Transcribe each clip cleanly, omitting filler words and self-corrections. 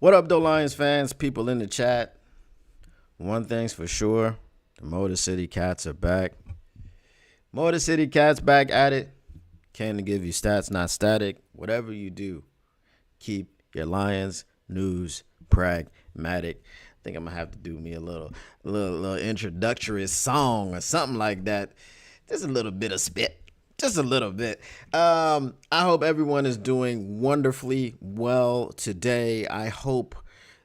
What up, though, Lions fans, people in the chat? One thing's for sure, the Motor City Cats are back. Motor City Cats back at it. Came to give you stats, not static. Whatever you do, keep your Lions news pragmatic. I think I'm gonna have to do me a little introductory song or something like that. Just a little bit of spit. Just a little bit. I hope everyone is doing wonderfully well today. I hope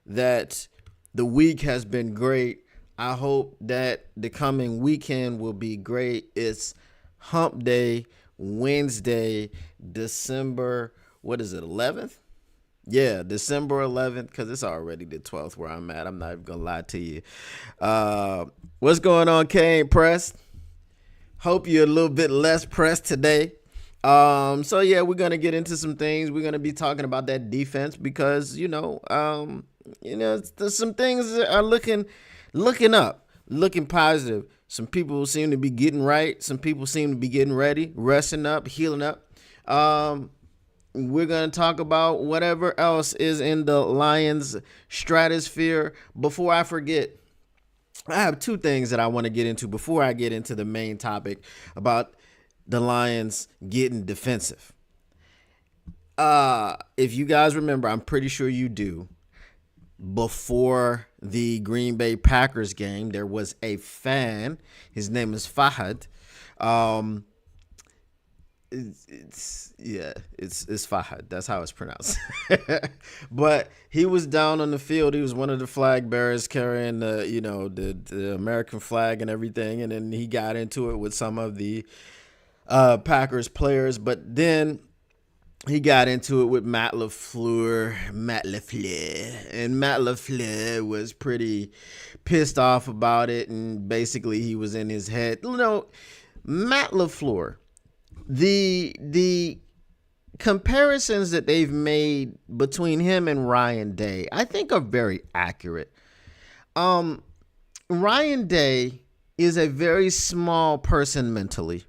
that the week has been great. I hope that the coming weekend will be great. It's Hump Day, Wednesday, December, 11th? Yeah, December 11th, because it's already the 12th where I'm at. I'm not even going to lie to you. What's going on, Kane Press? Hope you're a little bit less pressed today. So yeah, we're gonna get into some things. We're gonna be talking about that defense because some things are looking up, looking positive. Some people seem to be getting right. Some people seem to be getting ready, resting up, healing up. We're gonna talk about whatever else is in the Lions stratosphere. Before I forget, I have two things that I want to get into before I get into the main topic about the Lions getting defensive. If you guys remember, I'm pretty sure you do, before the Green Bay Packers game, there was a fan. His name is Fahad. It's Fahad. That's how it's pronounced. But he was down on the field. He was one of the flag bearers carrying the American flag and everything. And then he got into it with some of the Packers players. But then he got into it with Matt LaFleur. And Matt LaFleur was pretty pissed off about it. And basically he was in his head. Matt LaFleur, the comparisons that they've made between him and Ryan Day, I think are very accurate. Ryan Day is a very small person mentally.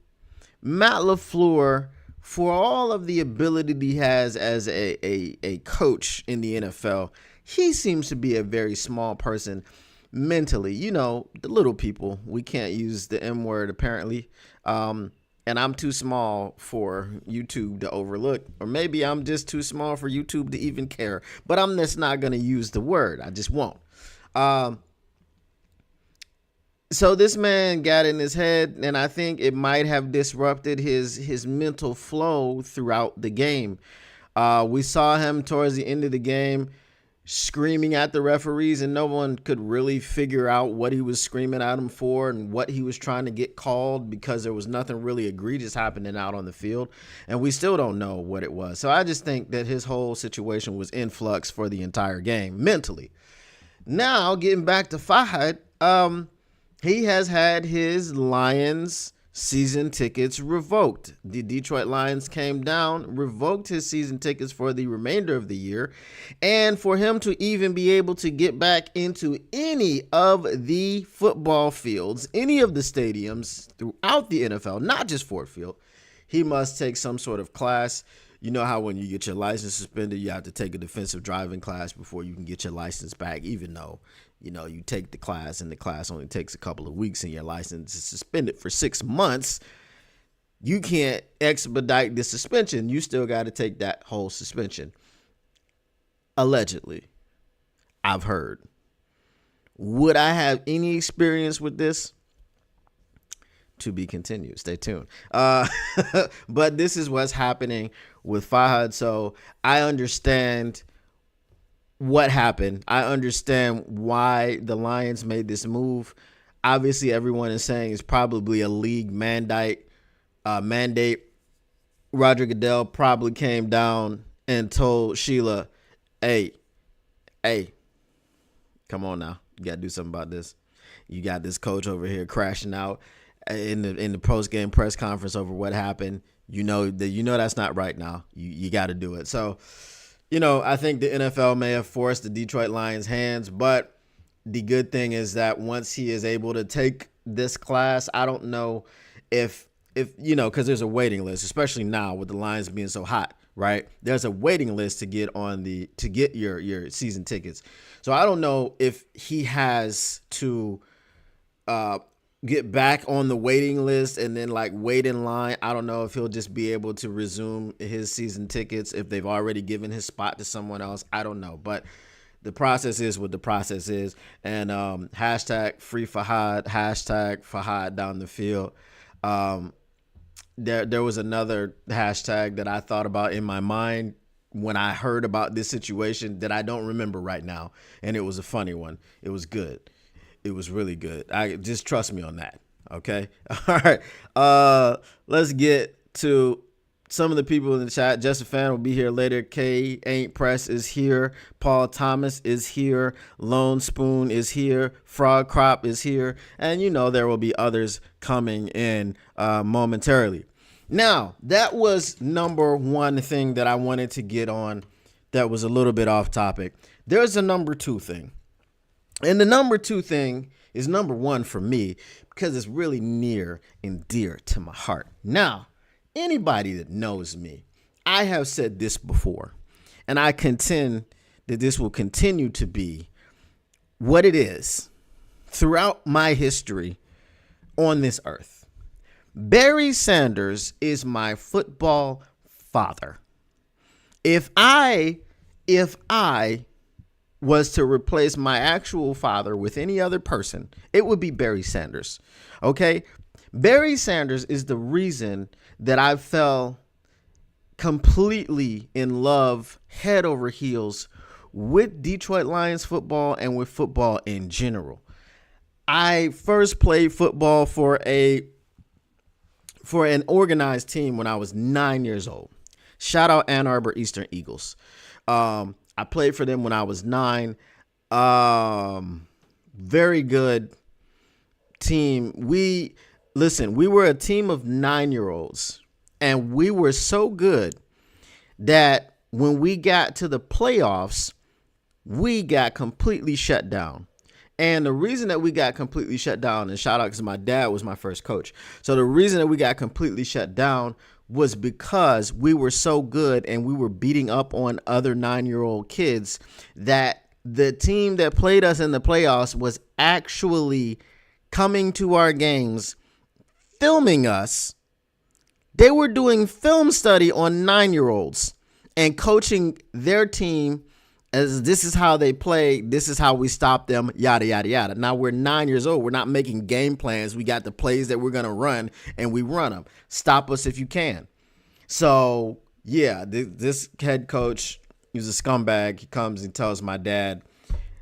Matt LaFleur, for all of the ability he has as a coach in the NFL, he seems to be a very small person mentally. The little people. We can't use the M word apparently. And I'm too small for YouTube to overlook. Or maybe I'm just too small for YouTube to even care. But I'm just not going to use the word. I just won't. So this man got in his head, and I think it might have disrupted his mental flow throughout the game. We saw him towards the end of the game screaming at the referees, and no one could really figure out what he was screaming at him for and what he was trying to get called, because there was nothing really egregious happening out on the field, and we still don't know what it was. So I just think that his whole situation was in flux for the entire game mentally. Now, getting back to Fahad, he has had his Lions season tickets revoked. The Detroit Lions came down, revoked his season tickets for the remainder of the year, and for him to even be able to get back into any of the football fields, any of the stadiums throughout the NFL, not just Ford Field, he must take some sort of class. You know how when you get your license suspended, you have to take a defensive driving class before you can get your license back, even though you take the class and the class only takes a couple of weeks and your license is suspended for 6 months. You can't expedite the suspension. You still got to take that whole suspension. Allegedly, I've heard. Would I have any experience with this? To be continued. Stay tuned. But this is what's happening with Fahad. So I understand what happened. I understand why the Lions made this move. Obviously, everyone is saying it's probably a league mandate. Roger Goodell probably came down and told Sheila, hey, come on now. You got to do something about this. You got this coach over here crashing out in the post-game press conference over what happened. That's not right now. You got to do it. So, I think the NFL may have forced the Detroit Lions' hands, but the good thing is that once he is able to take this class, I don't know if because there's a waiting list, especially now with the Lions being so hot right? There's a waiting list to get your season tickets. So I don't know if he has to get back on the waiting list and then like wait in line. I don't know if he'll just be able to resume his season tickets if they've already given his spot to someone else. I don't know, but the process is what the process is. And hashtag free Fahad, hashtag Fahad down the field. There was another hashtag that I thought about in my mind when I heard about this situation that I don't remember right now, and it was a funny one. It was good. It was really good. I just trust me on that. Okay. All right. Let's get to some of the people in the chat. Justin Fan will be here later. K Ain't Press is here. Paul Thomas is here. Lone Spoon is here. Frog Crop is here. And there will be others coming in momentarily. Now, that was number one thing that I wanted to get on that was a little bit off topic. There's a number two thing. And the number two thing is number one for me because it's really near and dear to my heart. Now, anybody that knows me, I have said this before, and I contend that this will continue to be what it is throughout my history on this earth. Barry Sanders is my football father. If I was to replace my actual father with any other person, it would be Barry Sanders. Okay? Barry Sanders is the reason that I fell completely in love, head over heels, with Detroit Lions football and with football in general. I first played football for an organized team when I was 9 years old. Shout out Ann Arbor Eastern Eagles. I played for them when I was 9. Very good team. We were a team of 9-year-olds, and we were so good that when we got to the playoffs, we got completely shut down. And the reason that we got completely shut down, and shout out because my dad was my first coach. So the reason that we got completely shut down was because we were so good and we were beating up on other 9-year-old kids that the team that played us in the playoffs was actually coming to our games, filming us. They were doing film study on 9-year-olds and coaching their team as this is how they play, this is how we stop them, yada, yada, yada. Now we're 9 years old. We're not making game plans. We got the plays that we're going to run, and we run them. Stop us if you can. So, yeah, this head coach, he's a scumbag. He comes and tells my dad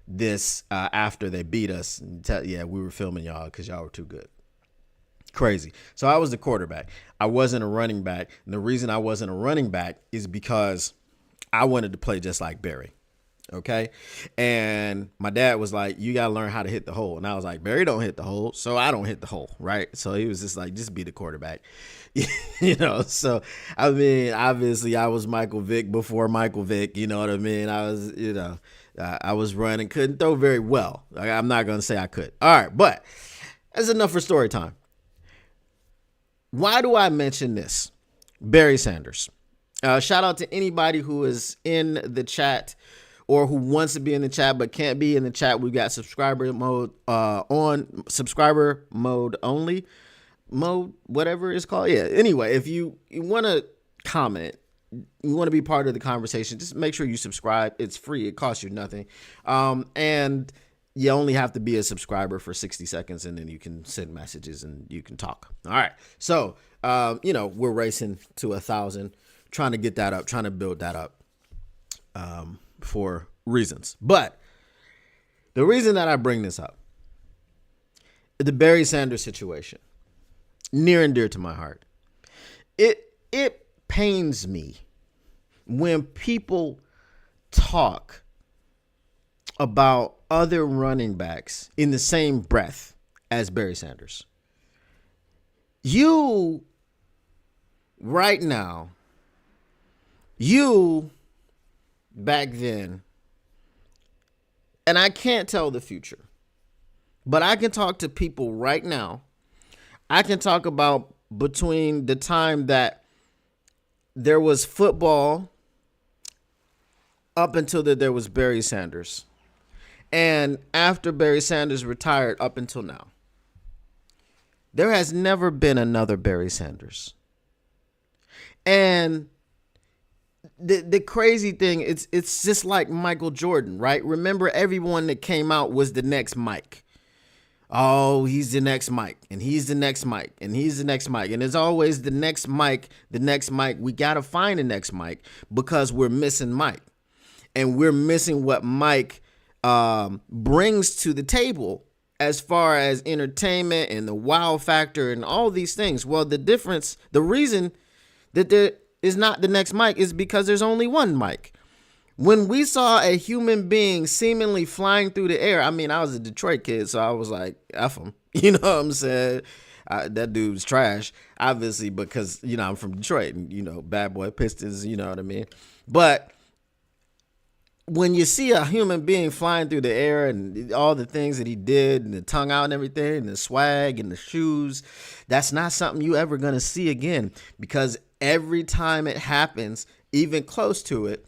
this after they beat us. We were filming y'all because y'all were too good. Crazy. So I was the quarterback. I wasn't a running back. And the reason I wasn't a running back is because I wanted to play just like Barry. Okay. And my dad was like, you got to learn how to hit the hole. And I was like, Barry don't hit the hole, so I don't hit the hole. Right. So he was just like, just be the quarterback. So, I mean, obviously I was Michael Vick before Michael Vick. You know what I mean? I was, I was running, couldn't throw very well. I'm not going to say I could. All right. But that's enough for story time. Why do I mention this? Barry Sanders. Shout out to anybody who is in the chat or who wants to be in the chat but can't be in the chat. We got subscriber mode only mode, whatever it's called. Yeah. Anyway, if you want to comment, you want to be part of the conversation, just make sure you subscribe. It's free. It costs you nothing. And you only have to be a subscriber for 60 seconds, and then you can send messages and you can talk. All right. So, we're racing to 1,000, trying to get that up, trying to build that up for reasons. But the reason that I bring this up, the Barry Sanders situation, near and dear to my heart. It pains me when people talk about other running backs in the same breath as Barry Sanders. You, right now, you back then, and I can't tell the future, but I can talk to people right now. I can talk about between the time that there was football up until there was Barry Sanders. And after Barry Sanders retired up until now, there has never been another Barry Sanders. And the crazy thing, it's just like Michael Jordan, right? Remember, everyone that came out was the next Mike. Oh, he's the next Mike, and he's the next Mike, and he's the next Mike. And it's always the next Mike, the next Mike. We got to find the next Mike because we're missing Mike. And we're missing what Mike brings to the table as far as entertainment and the wow factor and all these things. Well, the reason that there is not the next Mike is because there's only one Mike. When we saw a human being seemingly flying through the air, I mean, I was a Detroit kid, so I was like, F him. You know what I'm saying? That dude's trash, obviously, because, I'm from Detroit and, bad boy Pistons, you know what I mean? But when you see a human being flying through the air and all the things that he did and the tongue out and everything and the swag and the shoes, that's not something you ever going to see again, because every time it happens, even close to it,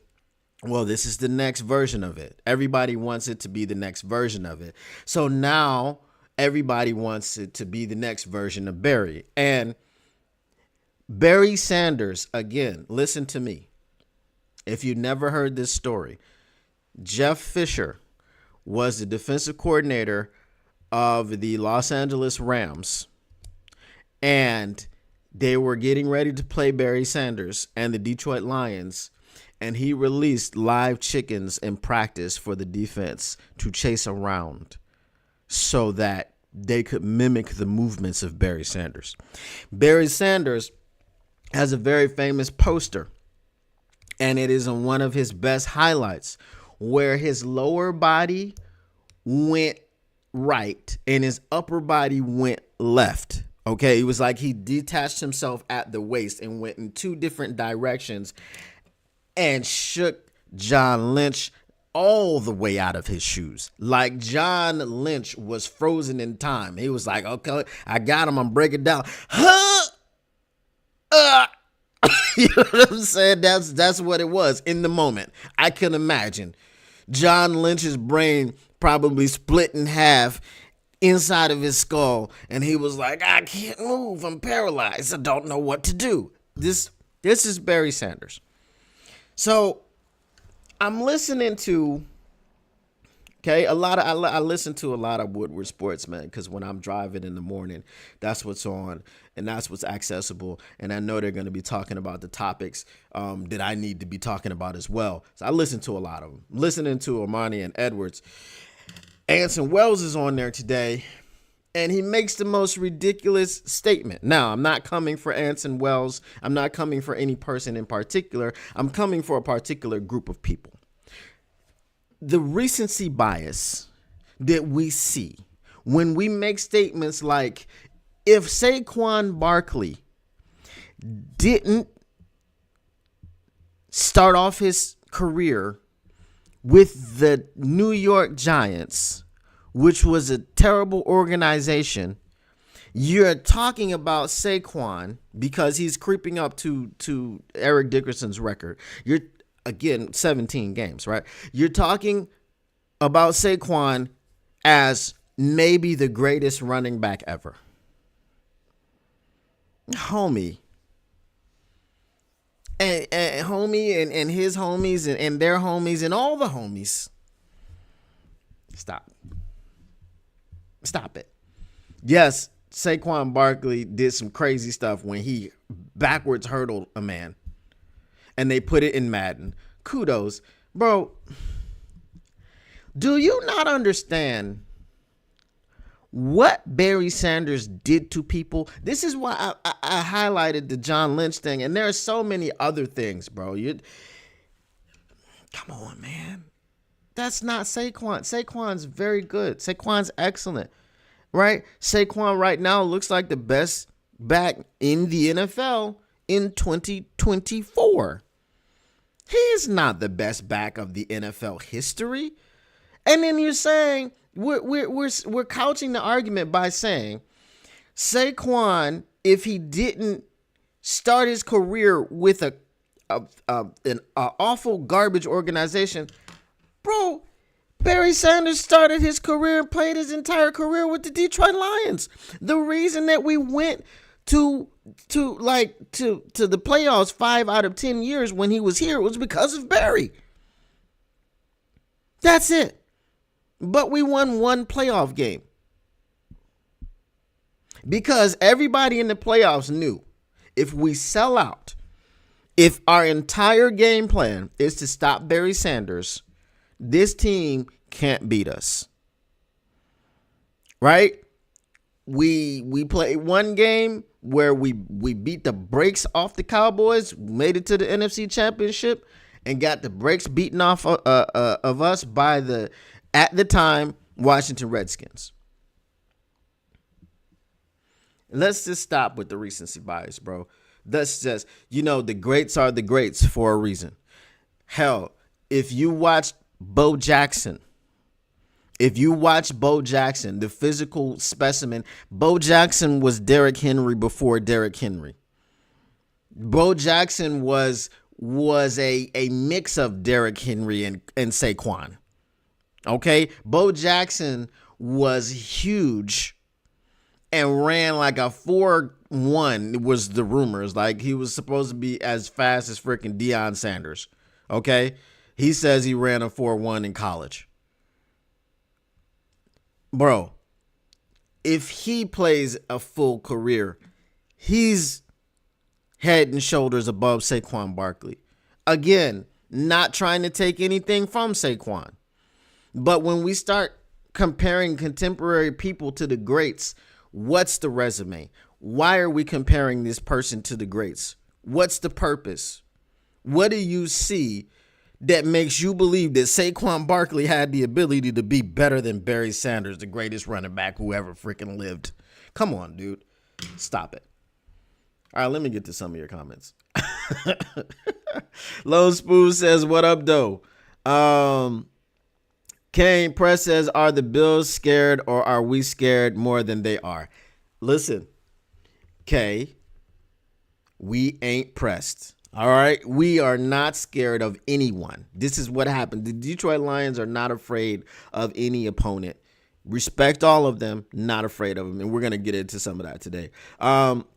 well, this is the next version of it. Everybody wants it to be the next version of it. So now everybody wants it to be the next version of Barry. And Barry Sanders, again, listen to me. If you never heard this story, Jeff Fisher was the defensive coordinator of the Los Angeles Rams, and they were getting ready to play Barry Sanders and the Detroit Lions, and he released live chickens in practice for the defense to chase around so that they could mimic the movements of Barry Sanders. Barry Sanders has a very famous poster, and it is on one of his best highlights, where his lower body went right and his upper body went left. Okay, it was like he detached himself at the waist and went in two different directions and shook John Lynch all the way out of his shoes. Like John Lynch was frozen in time. He was like, okay, I got him. I'm breaking down. You know what I'm saying? That's what it was in the moment. I can imagine John Lynch's brain probably split in half inside of his skull, and he was like, I can't move. I'm paralyzed. I don't know what to do. This is Barry Sanders. So I'm listening to, I listen to a lot of Woodward Sports, man, because when I'm driving in the morning, that's what's on and that's what's accessible. And I know they're going to be talking about the topics that I need to be talking about as well. So I listen to a lot of them. Listening to Armani and Edwards. Anson Wells is on there today, and he makes the most ridiculous statement. Now, I'm not coming for Anson Wells. I'm not coming for any person in particular. I'm coming for a particular group of people. The recency bias that we see when we make statements like, if Saquon Barkley didn't start off his career with the New York Giants, which was a terrible organization, you're talking about Saquon because he's creeping up to Eric Dickerson's record. You're, again, 17 games, right? You're talking about Saquon as maybe the greatest running back ever. Homie. And homie and his homies and their homies and all the homies. Stop it. Yes, Saquon Barkley did some crazy stuff when he backwards hurdled a man. And they put it in Madden. Kudos. Bro, do you not understand what Barry Sanders did to people? This is why I highlighted the John Lynch thing, and there are so many other things, bro. Come on, man. That's not Saquon. Saquon's very good. Saquon's excellent, right? Saquon right now looks like the best back in the NFL in 2024. He is not the best back of the NFL history. And then you're saying, we're couching the argument by saying Saquon, if he didn't start his career with a an awful garbage organization, bro. Barry Sanders started his career and played his entire career with the Detroit Lions. The reason that we went to the playoffs 5 out of 10 years when he was here was because of Barry. That's it. But we won one playoff game because everybody in the playoffs knew if we sell out, if our entire game plan is to stop Barry Sanders, this team can't beat us. Right? We played one game where we beat the brakes off the Cowboys, made it to the NFC Championship, and got the brakes beaten off of us by the, at the time, Washington Redskins. Let's just stop with the recency bias, bro. Let's just, the greats are the greats for a reason. Hell, if you watch Bo Jackson, the physical specimen, Bo Jackson was Derrick Henry before Derrick Henry. Bo Jackson was a mix of Derrick Henry and Saquon. Okay? Bo Jackson was huge and ran like a 4.1 was the rumors. Like he was supposed to be as fast as freaking Deion Sanders. Okay? He says he ran a 4.1 in college. Bro, if he plays a full career, he's head and shoulders above Saquon Barkley. Again, not trying to take anything from Saquon. But when we start comparing contemporary people to the greats, what's the resume? Why are we comparing this person to the greats? What's the purpose? What do you see that makes you believe that Saquon Barkley had the ability to be better than Barry Sanders, the greatest running back who ever freaking lived? Come on, dude. Stop it. All right, let me get to some of your comments. Lone Spoon says, what up, though? Kane Press says, are the Bills scared or are we scared more than they are? Listen, K, we ain't pressed. All right. We are not scared of anyone. This is what happened. The Detroit Lions are not afraid of any opponent. Respect all of them. Not afraid of them. And we're going to get into some of that today.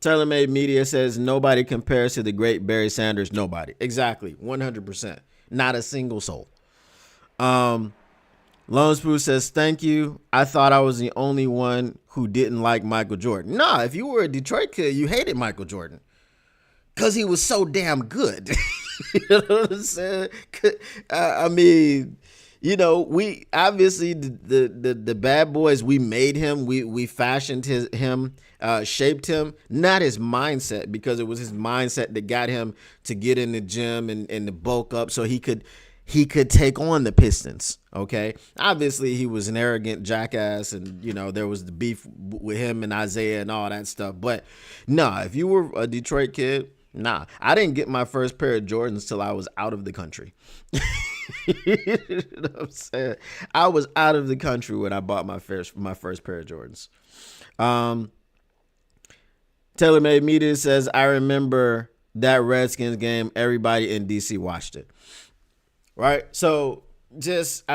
Taylor Made Media says nobody compares to the great Barry Sanders. Nobody. Exactly. 100%. Not a single soul. Lone Spoon says, thank you. I thought I was the only one who didn't like Michael Jordan. Nah, if you were a Detroit kid, you hated Michael Jordan. Because he was so damn good. You know what I'm saying? I mean, we obviously the bad boys, we made him, we fashioned him, shaped him, not his mindset, because it was his mindset that got him to get in the gym and to bulk up so he could take on the Pistons. Okay. Obviously he was an arrogant jackass and, there was the beef with him and Isaiah and all that stuff. But nah, if you were a Detroit kid, nah, I didn't get my first pair of Jordans till I was out of the country. You know what I'm saying? I was out of the country when I bought my first pair of Jordans. Taylor Made Media says, I remember that Redskins game. Everybody in DC watched it. Right? So I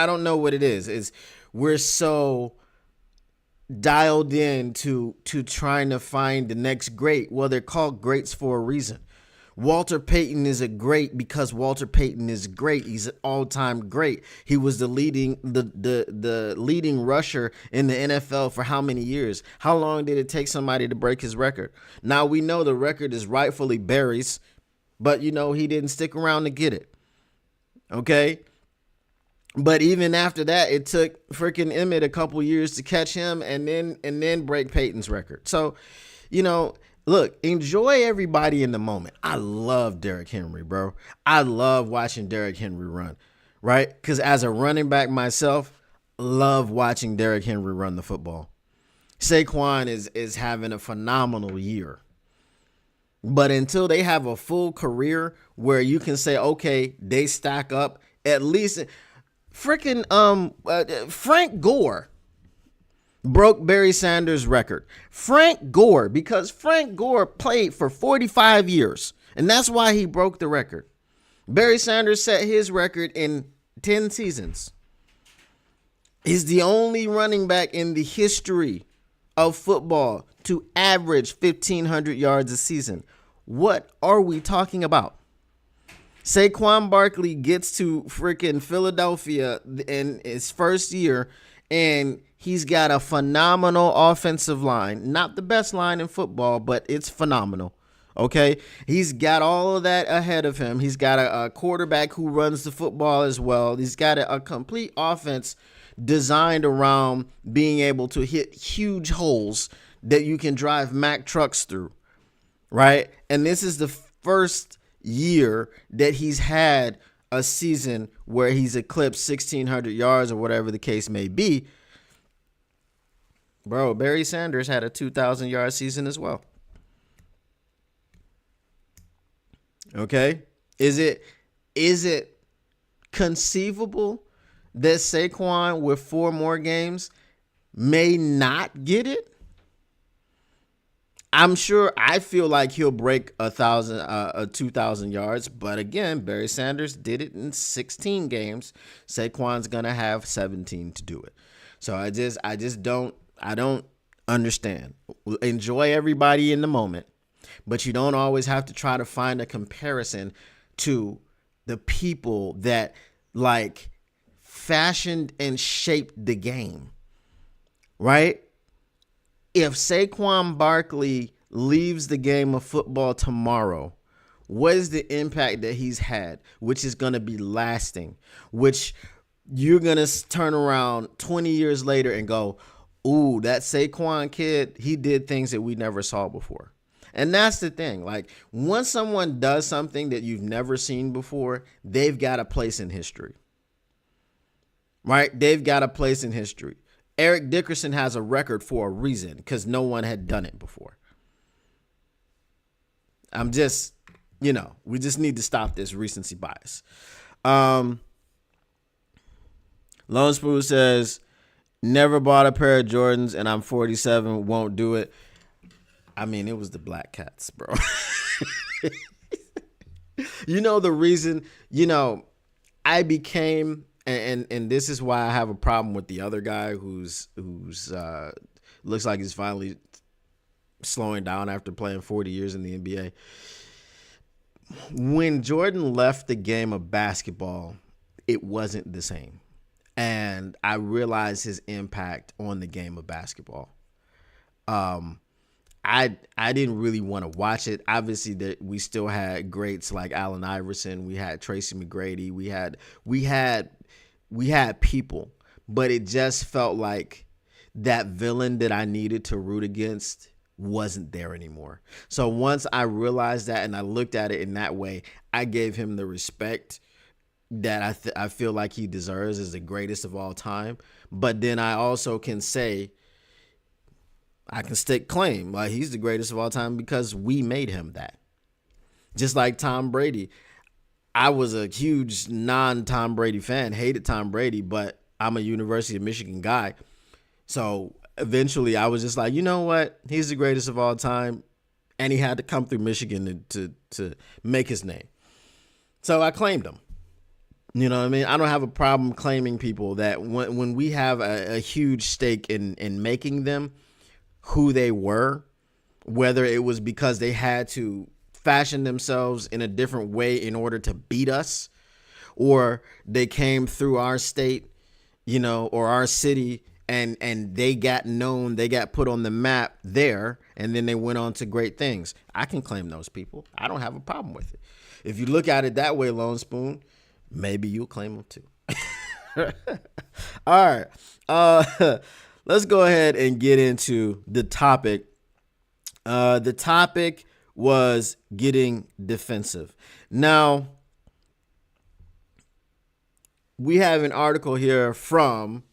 don't know what it is. We're so dialed in to trying to find the next great. Well, they're called greats for a reason. Walter Payton is a great because Walter Payton is great. He's an all-time great. He was the leading rusher in the NFL for how many years? How long did it take somebody to break his record? Now we know the record is rightfully Barry's, but he didn't stick around to get it. Okay? But even after that, it took freaking Emmett a couple years to catch him and then break Peyton's record. So, look, enjoy everybody in the moment. I love Derrick Henry, bro. I love watching Derrick Henry run, right? Because as a running back myself, love watching Derrick Henry run the football. Saquon is having a phenomenal year. But until they have a full career where you can say, okay, they stack up, at least freaking Frank Gore. broke Barry Sanders' record. Frank Gore, because Frank Gore played for 45 years, and that's why he broke the record. Barry Sanders set his record in 10 seasons. He's the only running back in the history of football to average 1,500 yards a season. What are we talking about? Saquon Barkley gets to freaking Philadelphia in his first year, and he's got a phenomenal offensive line. Not the best line in football, but it's phenomenal. Okay? He's got all of that ahead of him. He's got a quarterback who runs the football as well. He's got a complete offense designed around being able to hit huge holes that you can drive Mack trucks through, right? And this is the first year that he's had a season where he's eclipsed 1,600 yards or whatever the case may be. Bro, Barry Sanders had a 2,000-yard season as well. Okay? Is it conceivable that Saquon with 4 more games may not get it? I'm sure. I feel like he'll break 2,000 yards, but again, Barry Sanders did it in 16 games. Saquon's gonna have 17 to do it. So I don't understand. Enjoy everybody in the moment, but you don't always have to try to find a comparison to the people that like fashioned and shaped the game, right? If Saquon Barkley leaves the game of football tomorrow, what is the impact that he's had, which is going to be lasting, which you're going to turn around 20 years later and go, ooh, that Saquon kid, he did things that we never saw before. And that's the thing. Like, once someone does something that you've never seen before, they've got a place in history. Right? They've got a place in history. Eric Dickerson has a record for a reason, because no one had done it before. We just need to stop this recency bias. Lone Spoon says, never bought a pair of Jordans and I'm 47, won't do it. I mean, it was the Black Cats, bro. The reason, I became, and this is why I have a problem with the other guy who's looks like he's finally slowing down after playing 40 years in the NBA. When Jordan left the game of basketball, it wasn't the same. And I realized his impact on the game of basketball. I didn't really want to watch it. Obviously, that we still had greats like Allen Iverson. We had Tracy McGrady. We had people, but it just felt like that villain that I needed to root against wasn't there anymore. So once I realized that and I looked at it in that way, I gave him the respect that I feel like he deserves as the greatest of all time. But then I also can say, I can stake claim like he's the greatest of all time because we made him that. Just like Tom Brady. I was a huge non-Tom Brady fan, hated Tom Brady, but I'm a University of Michigan guy. So eventually I was just like, you know what? He's the greatest of all time. And he had to come through Michigan to make his name. So I claimed him. You know what I mean? I don't have a problem claiming people that when we have a huge stake in making them who they were, whether it was because they had to fashion themselves in a different way in order to beat us, or they came through our state, or our city and they got known, they got put on the map there, and then they went on to great things. I can claim those people. I don't have a problem with it. If you look at it that way, Lone Spoon, maybe you'll claim them too. All right. Let's go ahead and get into the topic. The topic was getting defensive. Now, we have an article here from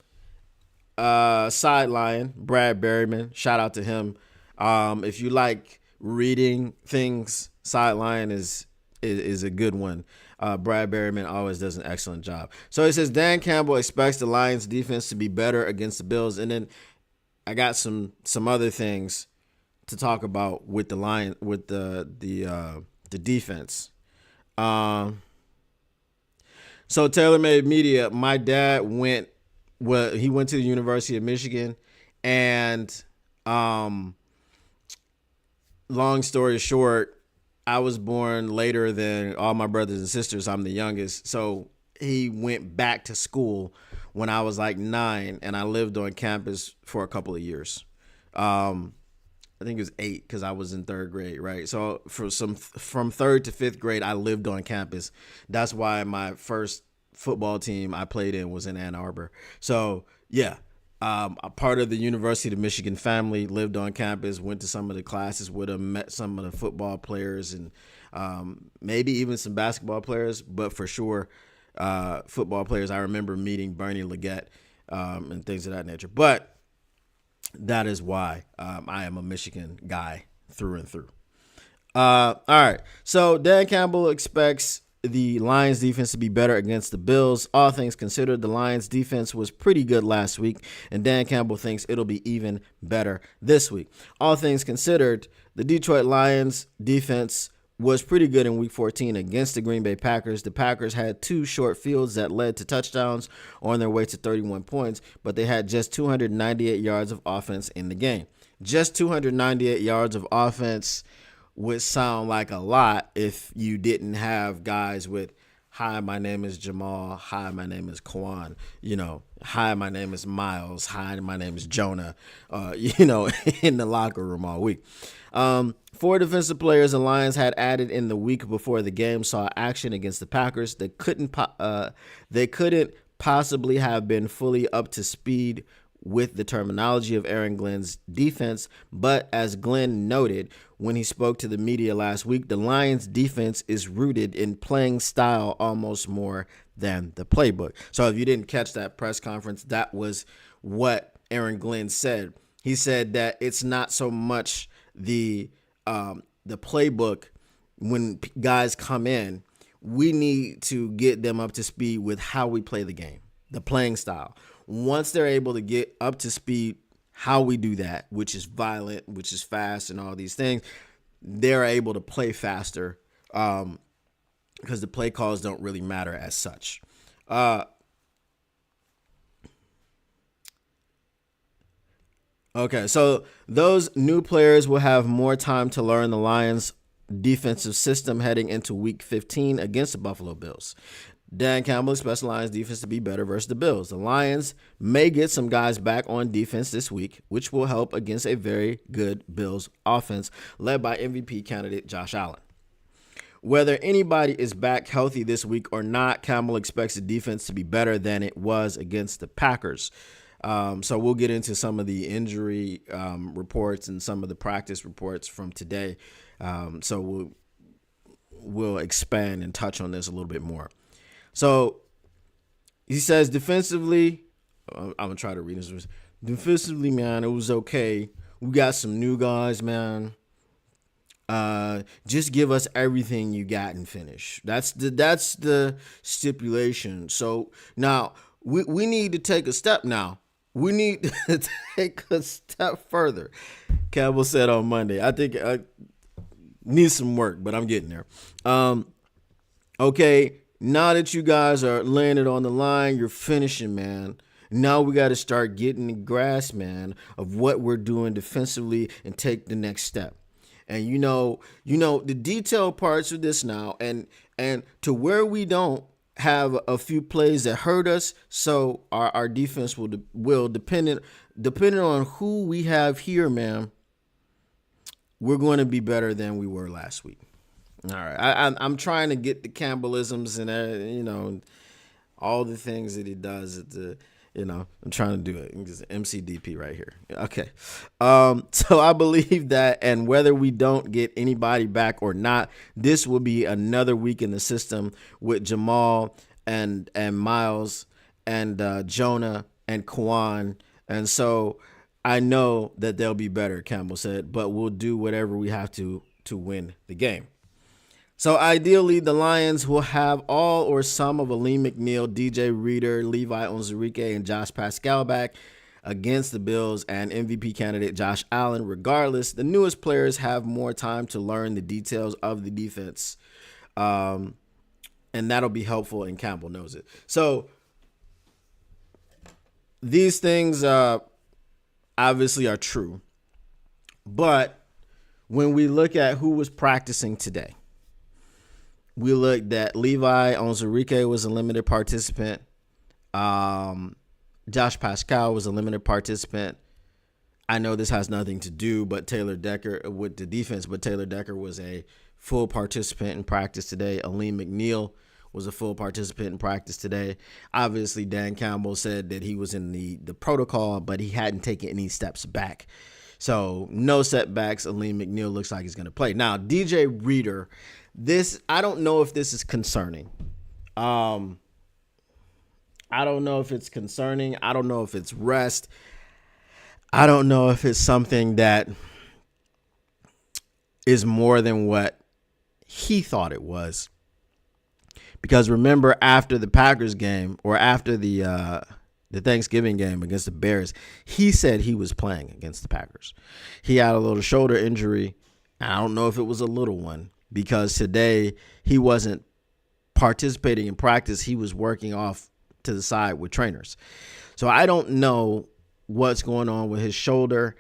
Sideline, Brad Berryman. Shout out to him. If you like reading things, Sideline is a good one. Brad Berryman always does an excellent job. So it says Dan Campbell expects the Lions defense to be better against the Bills. And then I got some other things to talk about with the line with the defense. Um, so TaylorMade Media, my dad he went to the University of Michigan, and long story short, I was born later than all my brothers and sisters. I'm the youngest, so he went back to school when I was like 9, and I lived on campus for a couple of years. I think it was 8 because I was in 3rd grade, right? So from 3rd to 5th grade, I lived on campus. That's why my first football team I played in was in Ann Arbor. So yeah, a part of the University of Michigan family, lived on campus, went to some of the classes with them, met some of the football players, and maybe even some basketball players, but for sure football players. I remember meeting Bernie Leggett and things of that nature. But that is why I am a Michigan guy through and through. All right. So Dan Campbell expects the Lions defense to be better against the Bills. All things considered, the Lions defense was pretty good last week, and Dan Campbell thinks it'll be even better this week. All things considered, the Detroit Lions defense was pretty good in Week 14 against the Green Bay Packers. The Packers had 2 short fields that led to touchdowns on their way to 31 points, but they had just 298 yards of offense in the game. Just 298 yards of offense would sound like a lot if you didn't have guys with, hi, my name is Jamal. Hi, my name is Kwan. Hi, my name is Miles. Hi, my name is Jonah, in the locker room all week. 4 defensive players the Lions had added in the week before the game saw action against the Packers. They couldn't possibly have been fully up to speed with the terminology of Aaron Glenn's defense, but as Glenn noted when he spoke to the media last week, the Lions defense is rooted in playing style almost more than the playbook. So if you didn't catch that press conference, that was what Aaron Glenn said. He said that it's not so much the playbook. When guys come in, we need to get them up to speed with how we play the game, the playing style. Once they're able to get up to speed how we do that, which is violent, which is fast, and all these things, they're able to play faster because the play calls don't really matter as such. Okay, so those new players will have more time to learn the Lions' defensive system heading into Week 15 against the Buffalo Bills. Dan Campbell expects the Lions defense to be better versus the Bills. The Lions may get some guys back on defense this week, which will help against a very good Bills offense led by MVP candidate Josh Allen. Whether anybody is back healthy this week or not, Campbell expects the defense to be better than it was against the Packers. So we'll get into some of the injury reports and some of the practice reports from today. So we'll expand and touch on this a little bit more. So he says defensively, I'm going to try to read this. Defensively, man, it was okay. We got some new guys, man. Just give us everything you got and finish. That's the stipulation. So now we need to take a step now. We need to take a step further. Campbell said on Monday. I think I need some work, but I'm getting there. Okay. Now that you guys are laying it on the line, you're finishing, man. Now we got to start getting the grasp, man, of what we're doing defensively and take the next step. And you know the detailed parts of this now, and to where we don't have a few plays that hurt us, so our defense will depending on who we have here, man. We're going to be better than we were last week. All right, I'm trying to get the Campbellisms and all the things that he does at the I'm trying to do it. It's MCDP right here. Okay, so I believe that, and whether we don't get anybody back or not, this will be another week in the system with Jamal and Miles and Jonah and Kwan, and so I know that they'll be better. Campbell said, but we'll do whatever we have to win the game. So ideally, the Lions will have all or some of Aleem McNeil, DJ Reader, Levi Onwuzurike, and Josh Pascal back. against the Bills and MVP candidate Josh Allen. Regardless, the newest players have more time to learn the details of the defense, and that'll be helpful, and Campbell knows it. So these things obviously are true, but when we look at who was practicing today, we looked at Levi Onwuzurike was a limited participant. Josh Paschal was a limited participant. I know this has nothing to do but Taylor Decker with the defense, but Taylor Decker was a full participant in practice today. Aleem McNeil was a full participant in practice today. Obviously, Dan Campbell said that he was in the protocol, but he hadn't taken any steps back. So no setbacks. Aleem McNeil looks like he's going to play. Now, DJ Reader, I don't know if this is concerning. I don't know if it's concerning. I don't know if it's rest. I don't know if it's something that is more than what he thought it was. Because remember, after the Packers game, or after the Thanksgiving game against the Bears, he said he was playing against the Packers. He had a little shoulder injury. I don't know if it was a little one, because today he wasn't participating in practice. He was working off to the side with trainers. So I don't know what's going on with his shoulder.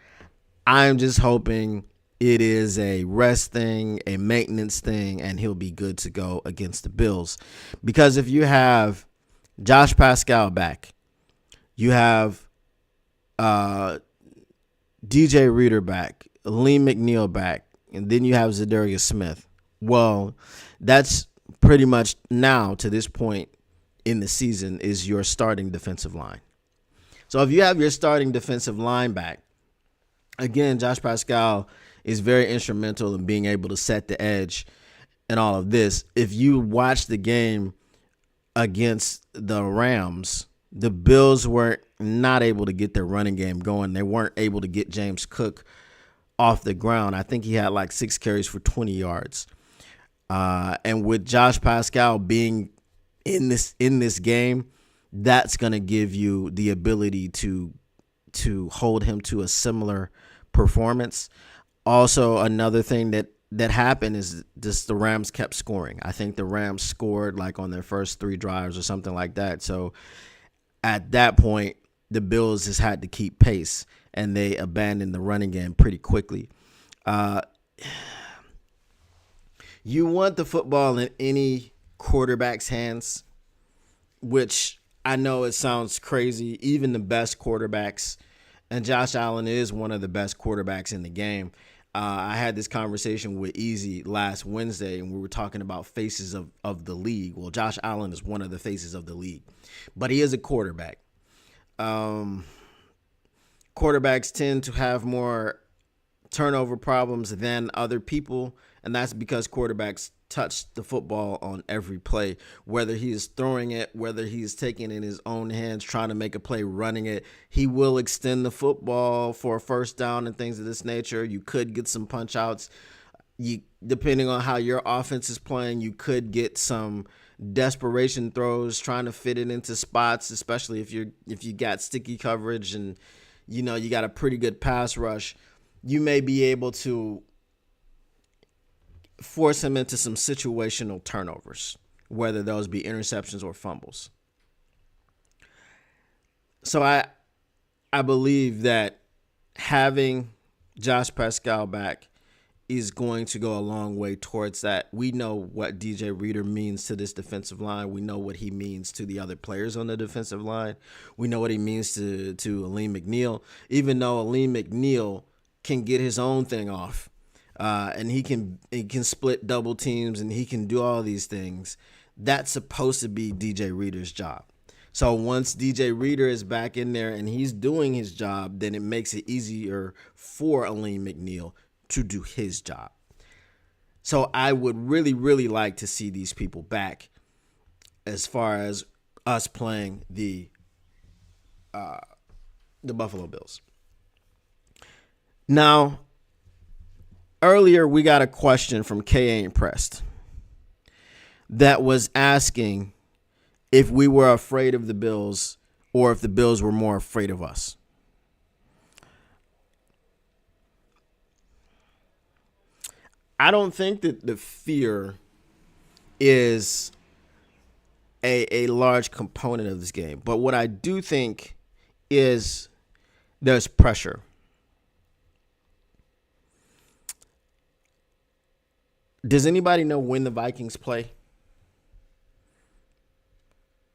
I'm just hoping it is a rest thing, a maintenance thing, and he'll be good to go against the Bills. Because if you have Josh Paschal back, you have DJ Reader back, Aleem McNeil back, and then you have Zadarius Smith. Well, that's pretty much now, to this point in the season, is your starting defensive line. So if you have your starting defensive line back, again, Josh Paschal is very instrumental in being able to set the edge and all of this. If you watch the game against the Rams, the Bills were not able to get their running game going. They weren't able to get James Cook off the ground. I think he had like 6 carries for 20 yards. And with Josh Paschal being in this game, that's going to give you the ability to hold him to a similar performance. Also, another thing that happened is just the Rams kept scoring. I think the Rams scored like on their first 3 drives or something like that. So at that point, the Bills just had to keep pace, and they abandoned the running game pretty quickly. You want the football in any quarterback's hands, which I know it sounds crazy, even the best quarterbacks, and Josh Allen is one of the best quarterbacks in the game. I had this conversation with Easy last Wednesday, and we were talking about faces of the league. Well, Josh Allen is one of the faces of the league, but he is a quarterback. Quarterbacks tend to have more turnover problems than other people, and that's because quarterbacks touch the football on every play, whether he is throwing it, whether he is taking it in his own hands, trying to make a play, running it. He will extend the football for a first down and things of this nature. You could get some punch outs. Depending on how your offense is playing, you could get some desperation throws, trying to fit it into spots, especially if you got sticky coverage and you got a pretty good pass rush. You may be able to force him into some situational turnovers, whether those be interceptions or fumbles. So I believe that having Josh Paschal back is going to go a long way towards that. We know what DJ Reader means to this defensive line. We know what he means to the other players on the defensive line. We know what he means to Aleem McNeil, even though Aleem McNeil can get his own thing off. And he can split double teams, and he can do all these things. That's supposed to be DJ Reader's job. So once DJ Reader is back in there and he's doing his job, then it makes it easier for Aleem McNeil to do his job. So I would really, really like to see these people back as far as us playing the Buffalo Bills. Now, earlier, we got a question from K.A. Impressed that was asking if we were afraid of the Bills or if the Bills were more afraid of us. I don't think that the fear is a large component of this game. But what I do think is there's pressure. Does anybody know when the Vikings play?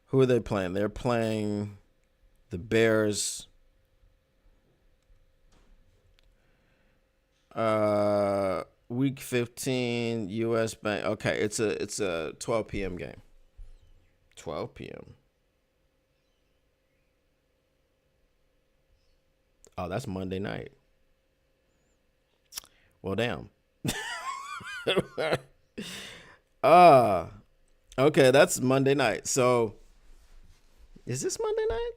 Who are they playing? They're playing the Bears. Week 15, U.S. Bank. Okay, it's a 12 p.m. game. 12 p.m. Oh, that's Monday night. Well, damn. Okay, that's Monday night. So, is this Monday night?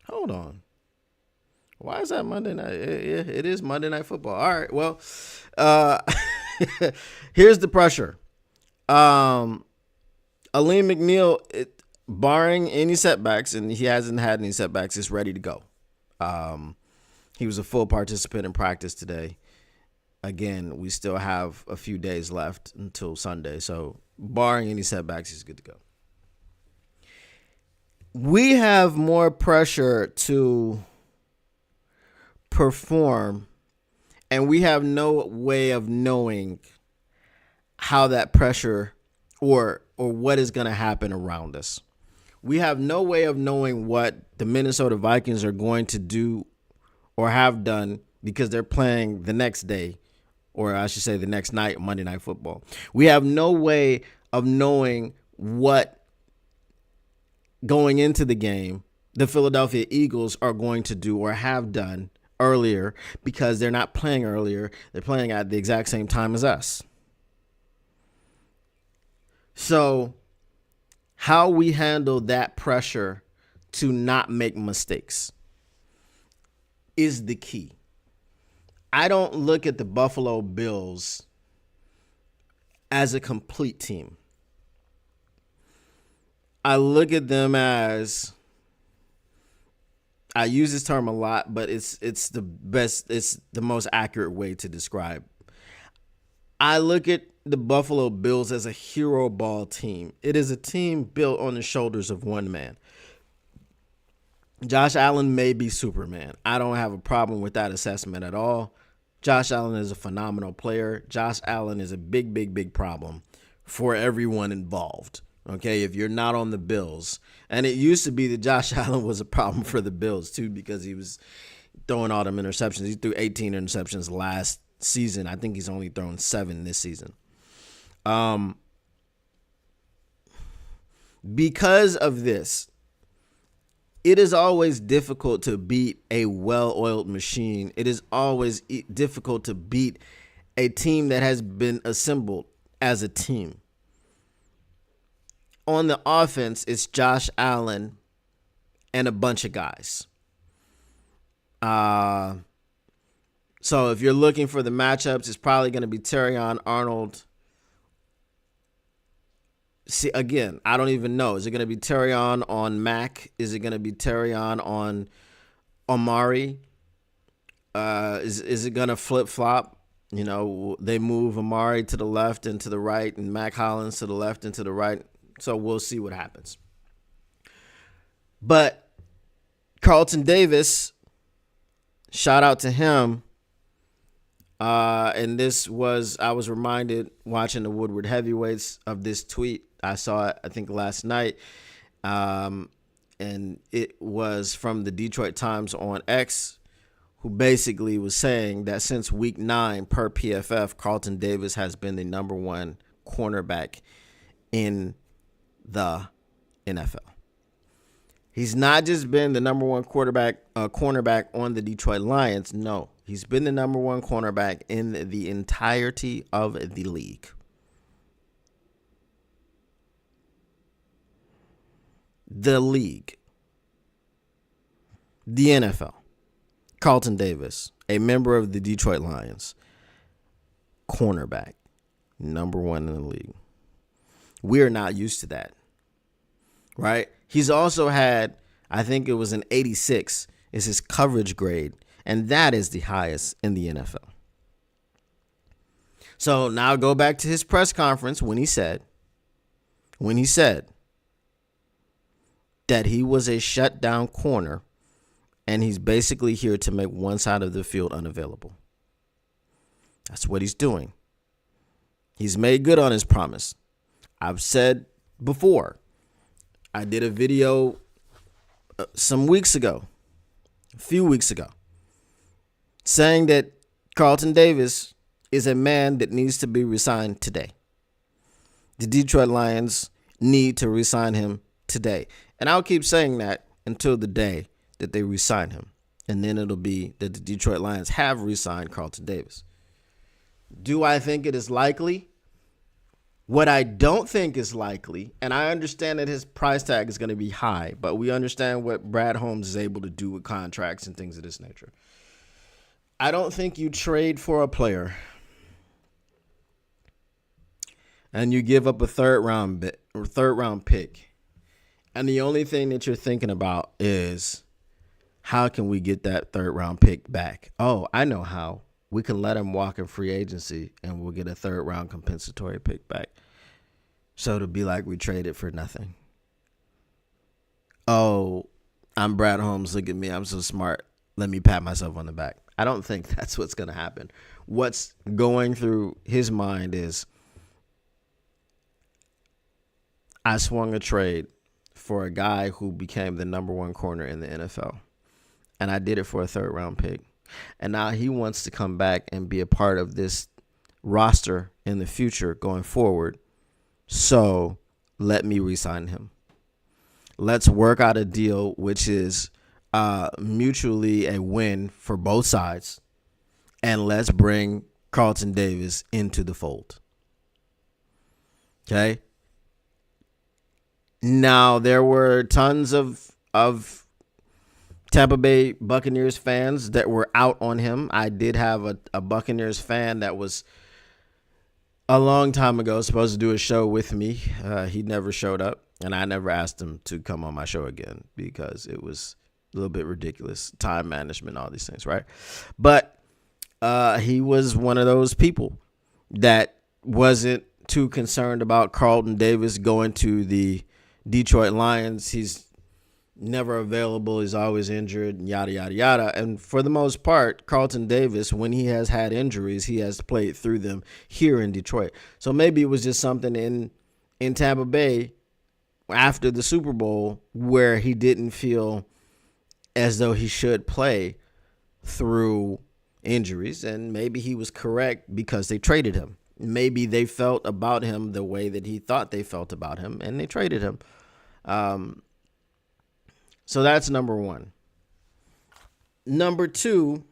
Hold on. Why is that Monday night? It is Monday Night Football. All right. Well, here's the pressure. Aleem McNeil, barring any setbacks, and he hasn't had any setbacks, is ready to go. He was a full participant in practice today. Again, we still have a few days left until Sunday. So, barring any setbacks, he's good to go. We have more pressure to perform, and we have no way of knowing how that pressure or what is going to happen around us. We have no way of knowing what the Minnesota Vikings are going to do or have done because they're playing the next day, or I should say the next night, Monday Night Football. We have no way of knowing what, going into the game, the Philadelphia Eagles are going to do or have done earlier, because they're not playing earlier. They're playing at the exact same time as us. So how we handle that pressure to not make mistakes is the key. I don't look at the Buffalo Bills as a complete team. I look at them as, I use this term a lot, but it's the best, it's the most accurate way to describe. I look at the Buffalo Bills as a hero ball team. It is a team built on the shoulders of one man. Josh Allen may be Superman. I don't have a problem with that assessment at all. Josh Allen is a phenomenal player. Josh Allen is a big, big, big problem for everyone involved. Okay, if you're not on the Bills. And it used to be that Josh Allen was a problem for the Bills, too, because he was throwing all them interceptions. He threw 18 interceptions last season. I think he's only thrown 7 this season. Because of this, it is always difficult to beat a well-oiled machine. It is always difficult to beat a team that has been assembled as a team. On the offense, it's Josh Allen and a bunch of guys. So if you're looking for the matchups, it's probably going to be Terrion, Arnold. See, again, I don't even know. Is it going to be Terrion on Mac? Is it going to be Terrion on Amari? Is it going to flip-flop? You know, they move Amari to the left and to the right, and Mac Hollins to the left and to the right. So we'll see what happens. But Carlton Davis, shout out to him. And this was, I was reminded watching the Woodward Heavyweights of this tweet. I saw it, I think, last night. And it was from the Detroit Times on X, who basically was saying that since week 9 per PFF, Carlton Davis has been the number 1 cornerback in the NFL. He's not just been the number 1 cornerback on the Detroit Lions. No, he's been the number 1 cornerback in the entirety of the league. The league. The NFL. Carlton Davis, a member of the Detroit Lions, cornerback, number 1 in the league. We're not used to that, right? He's also had, I think it was an 86 is his coverage grade, and that is the highest in the NFL. So now go back to his press conference when he said that he was a shutdown corner and he's basically here to make one side of the field unavailable. That's what he's doing. He's made good on his promise. I've said before, I did a video a few weeks ago, saying that Carlton Davis is a man that needs to be re-signed today. The Detroit Lions need to re-sign him today. And I'll keep saying that until the day that they re-sign him. And then it'll be that the Detroit Lions have re-signed Carlton Davis. Do I think it is likely? What I don't think is likely, and I understand that his price tag is going to be high, but we understand what Brad Holmes is able to do with contracts and things of this nature. I don't think you trade for a player and you give up a third round pick, and the only thing that you're thinking about is how can we get that third round pick back? Oh, I know how. We can let him walk in free agency and we'll get a third round compensatory pick back. So it'll be like we traded for nothing. Oh, I'm Brad Holmes. Look at me. I'm so smart. Let me pat myself on the back. I don't think that's what's going to happen. What's going through his mind is, I swung a trade for a guy who became the number one corner in the NFL. And I did it for a third round pick. And now he wants to come back and be a part of this roster in the future going forward. So let me re-sign him. Let's work out a deal which is mutually a win for both sides. And let's bring Carlton Davis into the fold. Okay? Now, there were tons of Tampa Bay Buccaneers fans that were out on him. I did have a Buccaneers fan that was a long time ago supposed to do a show with me. He never showed up, and I never asked him to come on my show again because it was a little bit ridiculous. Time management, all these things, right? But he was one of those people that wasn't too concerned about Carlton Davis going to the Detroit Lions. He's never available. He's always injured, yada, yada, yada. And for the most part, Carlton Davis, when he has had injuries, he has played through them here in Detroit. So maybe it was just something in Tampa Bay after the Super Bowl where he didn't feel as though he should play through injuries. And maybe he was correct because they traded him. Maybe they felt about him the way that he thought they felt about him, and they traded him. So that's number one. Number two,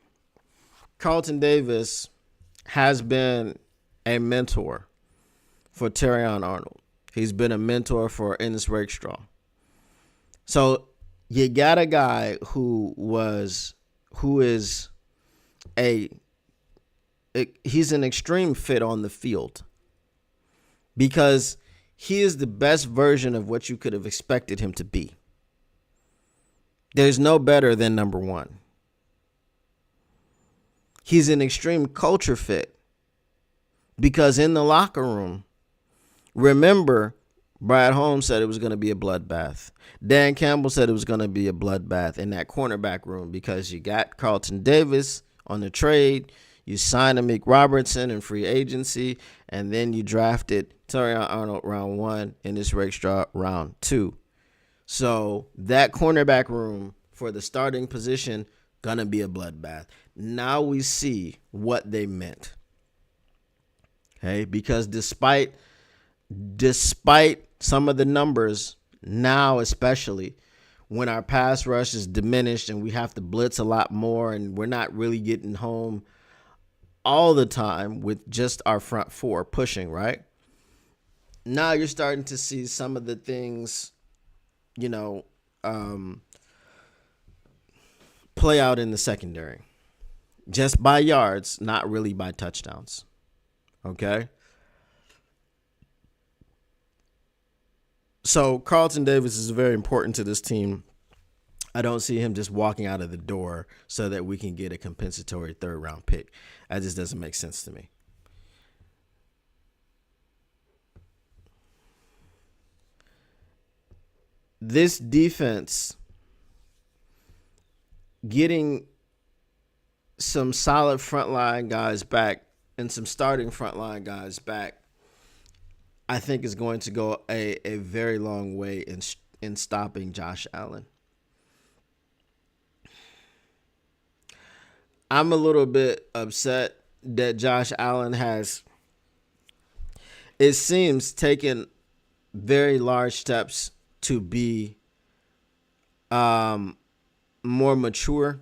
Carlton Davis has been a mentor for Terrion Arnold. He's been a mentor for Ennis Rakestraw. So you got a guy who is he's an extreme fit on the field because he is the best version of what you could have expected him to be. There's no better than number one. He's an extreme culture fit because in the locker room, remember, Brad Holmes said it was going to be a bloodbath. Dan Campbell said it was going to be a bloodbath in that cornerback room because you got Carlton Davis on the trade, you signed Amik Robertson in free agency, and then you drafted Terrion Arnold round 1 and this Rakestraw round 2. So that cornerback room for the starting position, gonna be a bloodbath. Now we see what they meant. Okay, because despite some of the numbers, now especially when our pass rush is diminished and we have to blitz a lot more and we're not really getting home all the time with just our front four pushing, right? Now you're starting to see some of the things, play out in the secondary. Just by yards, not really by touchdowns. Okay? So Carlton Davis is very important to this team I don't see him just walking out of the door so that we can get a compensatory third-round pick. That just doesn't make sense to me. This defense getting some solid frontline guys back and some starting frontline guys back, I think is going to go a very long way in stopping Josh Allen. I'm a little bit upset that Josh Allen has, it seems, taken very large steps to be more mature.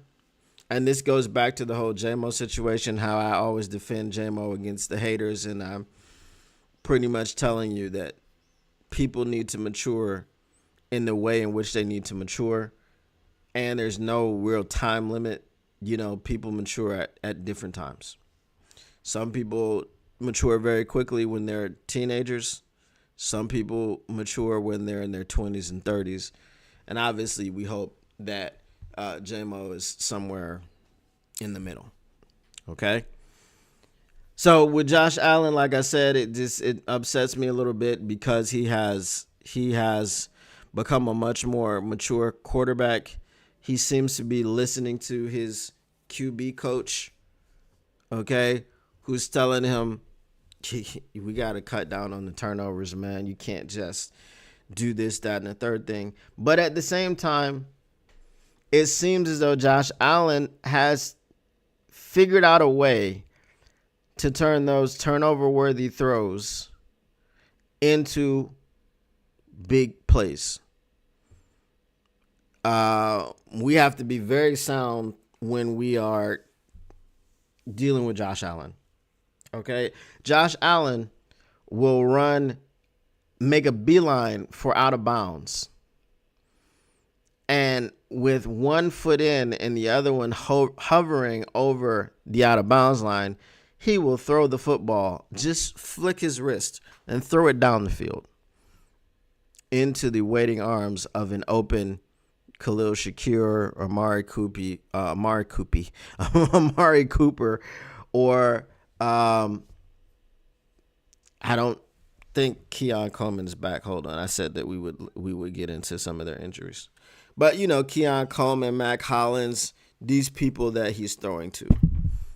And this goes back to the whole JMO situation, how I always defend JMO against the haters. And I'm pretty much telling you that people need to mature in the way in which they need to mature. And there's no real time limit. You know, people mature at different times. Some people mature very quickly when they're teenagers. Some people mature when they're in their 20s and 30s. And obviously, we hope that JMO is somewhere in the middle. Okay? So with Josh Allen, like I said, it upsets me a little bit because he has become a much more mature quarterback. He seems to be listening to his QB coach, okay, who's telling him, we got to cut down on the turnovers, man. You can't just do this, that, and the third thing. But at the same time, it seems as though Josh Allen has figured out a way to turn those turnover-worthy throws into big plays. We have to be very sound when we are dealing with Josh Allen. Okay? Josh Allen will make a beeline for out of bounds. And with one foot in and the other one hovering over the out of bounds line, he will throw the football, just flick his wrist and throw it down the field into the waiting arms of an open Khalil Shakir or Amari Cooper, or I don't think Keon Coleman is back. Hold on, I said that we would get into some of their injuries, but you know, Keon Coleman, Mac Hollins, these people that he's throwing to,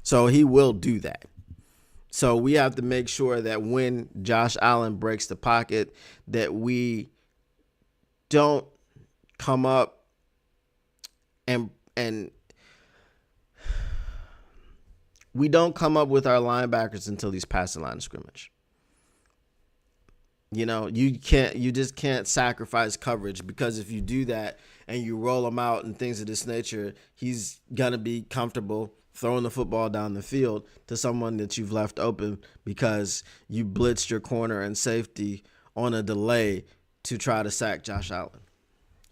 so he will do that. So we have to make sure that when Josh Allen breaks the pocket, that we don't come up and we don't come up with our linebackers until he's past the line of scrimmage. You know, you just can't sacrifice coverage, because if you do that and you roll him out and things of this nature, he's gonna be comfortable throwing the football down the field to someone that you've left open because you blitzed your corner and safety on a delay to try to sack Josh Allen.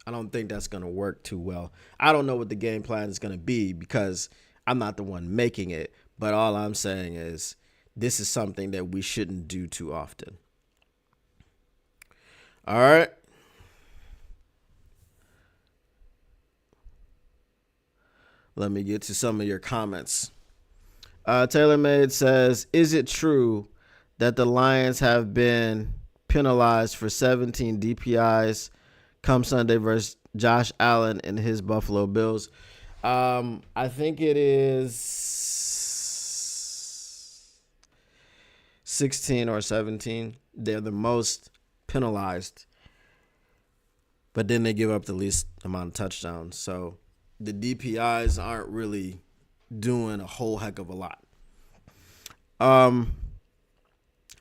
I don't think that's going to work too well. I don't know what the game plan is going to be because I'm not the one making it, but all I'm saying is this is something that we shouldn't do too often. All right. Let me get to some of your comments. TaylorMade says, is it true that the Lions have been penalized for 17 DPIs come Sunday versus Josh Allen and his Buffalo Bills? I think it is 16 or 17. They're the most penalized, but then they give up the least amount of touchdowns. So the DPIs aren't really doing a whole heck of a lot.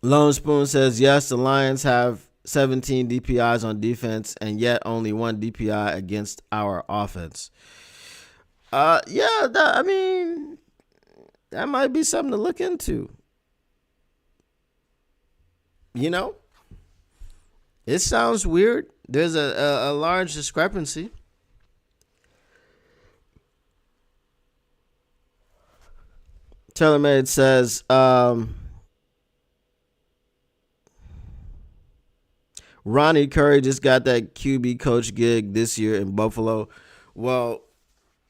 Lone Spoon says, yes, the Lions have 17 DPIs on defense and yet only one DPI against our offense. That might be something to look into. You know, it sounds weird. There's a large discrepancy. TaylorMade says, Ronnie Curry just got that QB coach gig this year in Buffalo. Well,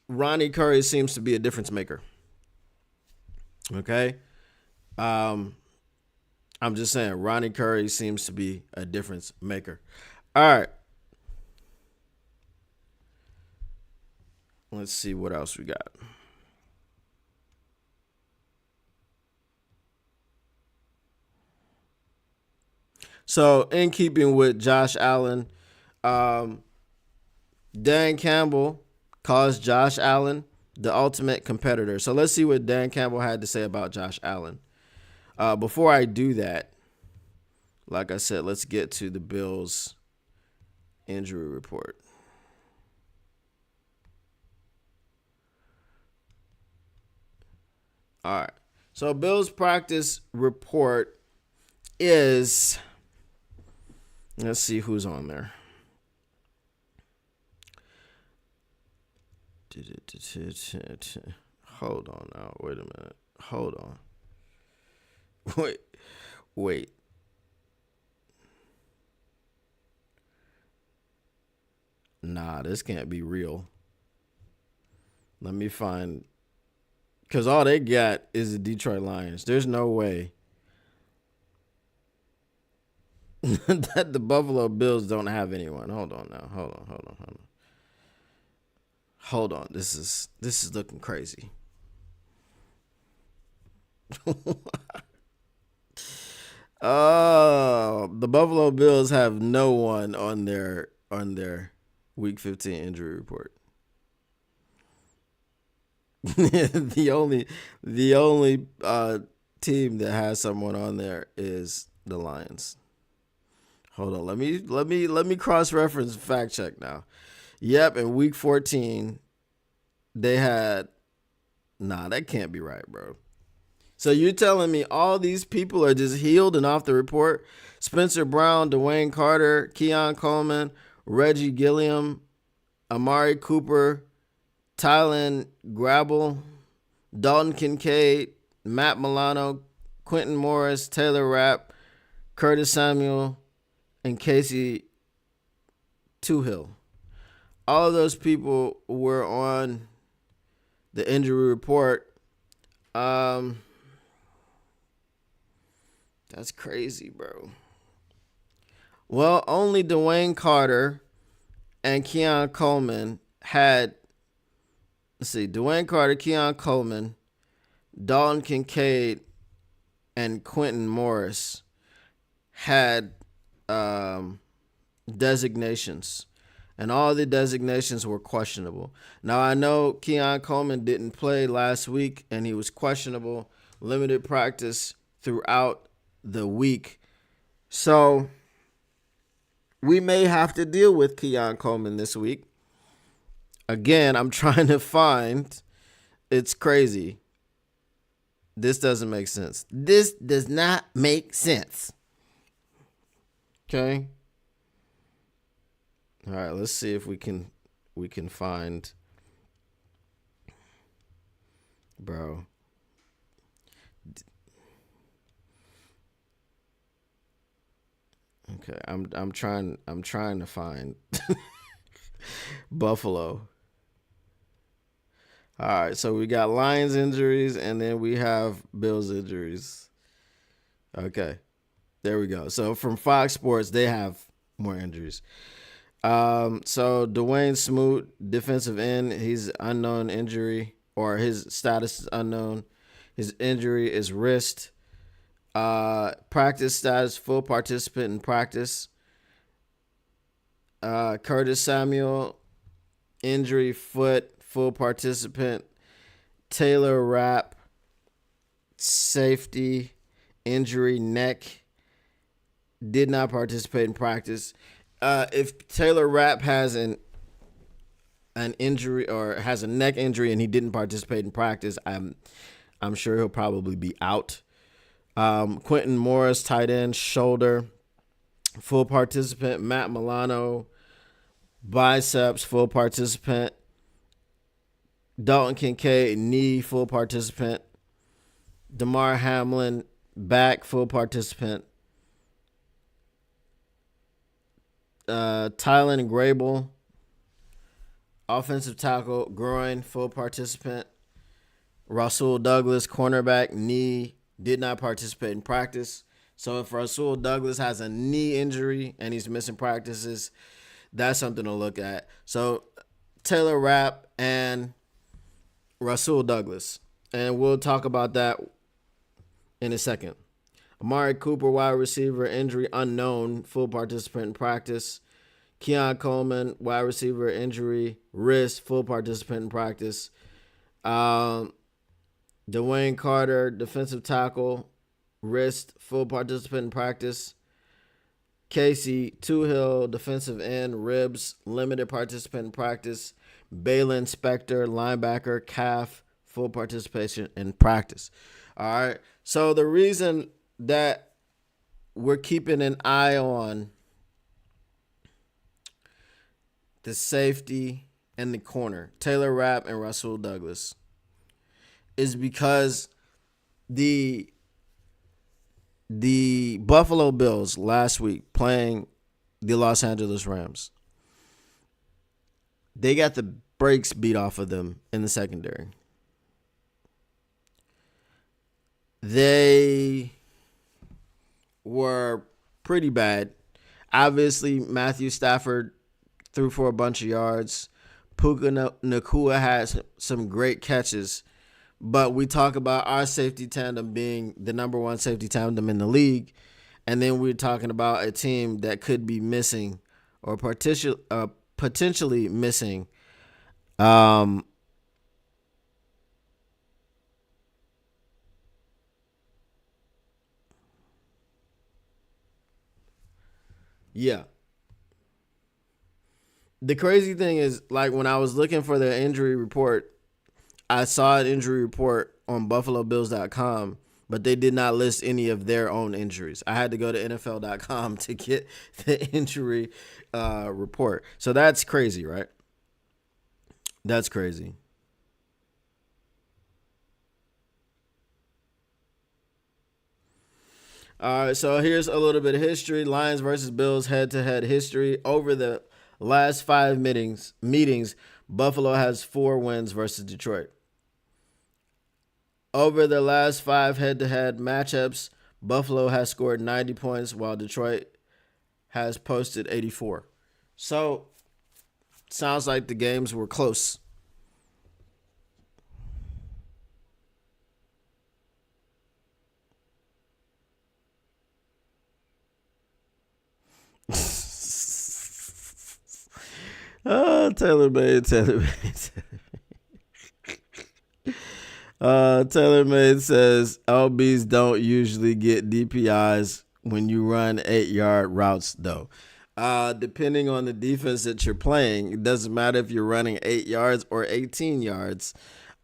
Ronnie Curry seems to be a difference maker. Okay? I'm just saying, Ronnie Curry seems to be a difference maker. All right. Let's see what else we got. So, in keeping with Josh Allen, Dan Campbell calls Josh Allen the ultimate competitor. So, let's see what Dan Campbell had to say about Josh Allen. Before I do that, like I said, let's get to the Bills' injury report. All right. So, Bills' practice report is, let's see who's on there. Hold on now. Wait a minute. Hold on. Wait. Nah, this can't be real. Let me find, because all they got is the Detroit Lions. There's no way that the Buffalo Bills don't have anyone. Hold on now. Hold on. This is looking crazy. Oh, the Buffalo Bills have no one on their Week 15 injury report. the only team that has someone on there is the Lions. Hold on, let me cross-reference fact check now. Yep, in Week 14, they had. Nah, that can't be right, bro. So you're telling me all these people are just healed and off the report? Spencer Brown, Dwayne Carter, Keon Coleman, Reggie Gilliam, Amari Cooper, Tylen Grabble, Dalton Kincaid, Matt Milano, Quentin Morris, Taylor Rapp, Curtis Samuel, and Casey Toohill. All of those people were on the injury report. That's crazy, bro. Well, only Dwayne Carter and Keon Coleman had, let's see, Dwayne Carter, Keon Coleman, Dalton Kincaid, and Quentin Morris had designations. And all the designations were questionable. Now, I know Keon Coleman didn't play last week, and he was questionable, limited practice throughout the week. So we may have to deal with Keon Coleman this week. Again, I'm trying to find, it's crazy. This doesn't make sense. This does not make sense. Okay? All right, let's see if we can find, bro. Okay, I'm trying to find Buffalo. All right, so we got Lions injuries and then we have Bills injuries. Okay, there we go. So from Fox Sports, they have more injuries. So Dwayne Smoot, defensive end, he's unknown injury, or his status is unknown. His injury is wrist. Practice status, full participant in practice. Curtis Samuel, injury foot, full participant. Taylor Rapp, safety, injury neck, did not participate in practice. If Taylor Rapp has an injury or has a neck injury and he didn't participate in practice, I'm sure he'll probably be out. Quentin Morris, tight end, shoulder, full participant. Matt Milano, biceps, full participant. Dalton Kincaid, knee, full participant. Damar Hamlin, back, full participant. Tylen Grable, offensive tackle, groin, full participant. Rasul Douglas, cornerback, knee, did not participate in practice. So if Rasul Douglas has a knee injury and he's missing practices, that's something to look at. So Taylor Rapp and Rasul Douglas. And we'll talk about that in a second. Amari Cooper, wide receiver, injury unknown, full participant in practice. Keon Coleman, wide receiver, injury, wrist, full participant in practice. Dwayne Carter, defensive tackle, wrist, full participant in practice. Casey Toohill, defensive end, ribs, limited participant in practice. Balin Spector, linebacker, calf, full participation in practice. All right. So the reason that we're keeping an eye on the safety and the corner, Taylor Rapp and Rasul Douglas, is because the Buffalo Bills last week playing the Los Angeles Rams, they got the brakes beat off of them in the secondary. They were pretty bad. Obviously, Matthew Stafford threw for a bunch of yards. Puka Nacua had some great catches. But we talk about our safety tandem being the number one safety tandem in the league. And then we're talking about a team that could be missing or potentially missing yeah. The crazy thing is, like, when I was looking for the injury report, I saw an injury report on BuffaloBills.com, but they did not list any of their own injuries. I had to go to NFL.com to get the injury report. So that's crazy, right? That's crazy. All right, so here's a little bit of history. Lions versus Bills head-to-head history. Over the last 5 meetings, Buffalo has 4 wins versus Detroit. Over the last 5 head-to-head matchups, Buffalo has scored 90 points while Detroit has posted 84. So, sounds like the games were close. Oh, Taylor Made. Taylor Made says LBs don't usually get DPIs when you run 8-yard routes, though. Depending on the defense that you're playing, it doesn't matter if you're running 8 yards or 18 yards.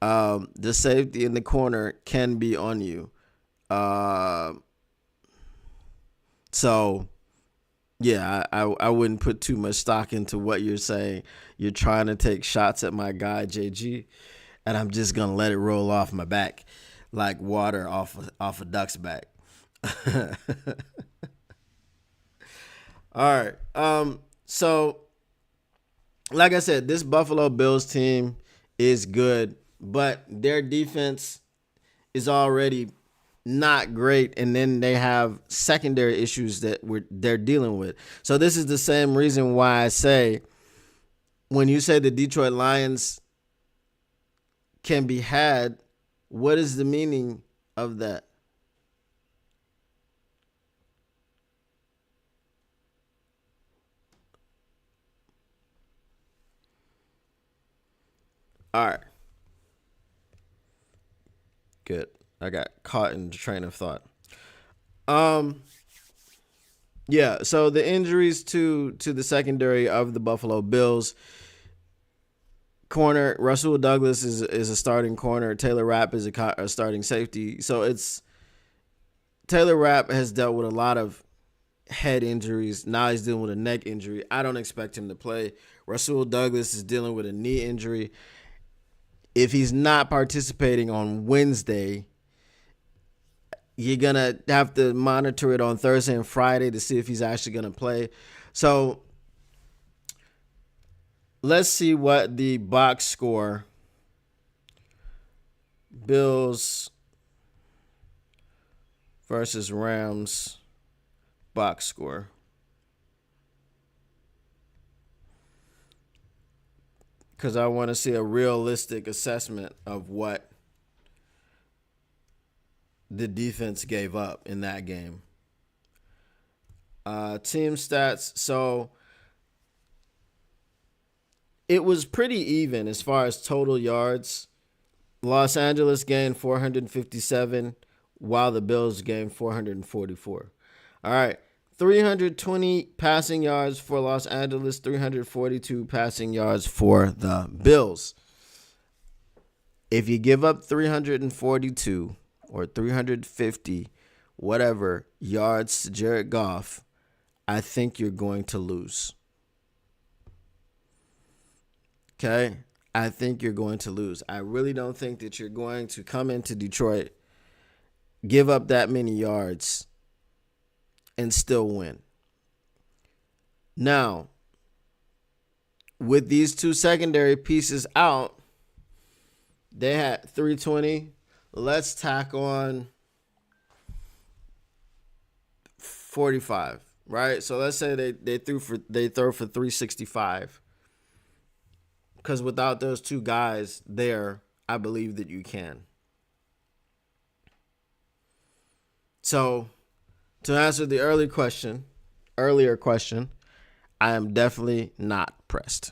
The safety in the corner can be on you. So, yeah, I wouldn't put too much stock into what you're saying. You're trying to take shots at my guy, JG, and I'm just going to let it roll off my back like water off a duck's back. All right. So, like I said, this Buffalo Bills team is good, but their defense is already not great, and then they have secondary issues that they're dealing with. So this is the same reason why I say, when you say the Detroit Lions can be had, what is the meaning of that? All right. Good. I got caught in the train of thought. Yeah, so the injuries to the secondary of the Buffalo Bills. Corner, Rasul Douglas is a starting corner. Taylor Rapp is a starting safety. So it's Taylor Rapp has dealt with a lot of head injuries. Now he's dealing with a neck injury. I don't expect him to play. Rasul Douglas is dealing with a knee injury. If he's not participating on Wednesday, you're going to have to monitor it on Thursday and Friday to see if he's actually going to play. So let's see what the box score, Bills versus Rams box score. Because I want to see a realistic assessment of what the defense gave up in that game. Team stats. So it was pretty even as far as total yards. Los Angeles gained 457, while the Bills gained 444. All right. 320 passing yards for Los Angeles, 342 passing yards for the Bills. If you give up 342 or 350, whatever, yards to Jared Goff, I think you're going to lose. Okay? I think you're going to lose. I really don't think that you're going to come into Detroit, give up that many yards, and still win. Now, with these two secondary pieces out, they had 320. Let's tack on 45, right? So let's say they throw for 365. Because without those two guys there, I believe that you can. So, to answer the earlier question, I am definitely not pressed.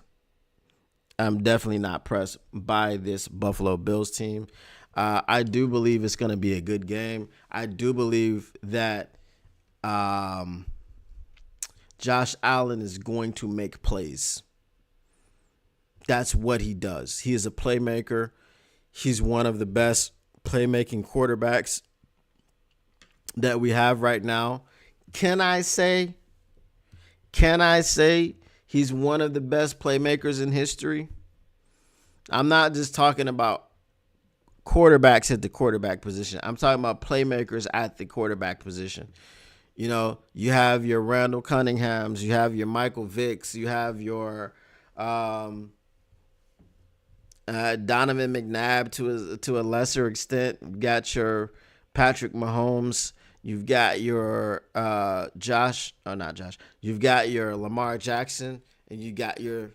I'm definitely not pressed by this Buffalo Bills team. I do believe it's going to be a good game. I do believe that Josh Allen is going to make plays. That's what he does. He is a playmaker. He's one of the best playmaking quarterbacks that we have right now. Can I say he's one of the best playmakers in history? I'm not just talking about quarterbacks at the quarterback position. I'm talking about playmakers at the quarterback position. You know, you have your Randall Cunninghams, you have your Michael Vicks, you have your Donovan McNabb to a lesser extent. You've got your Patrick Mahomes. You've got your You've got your Lamar Jackson, and you've got your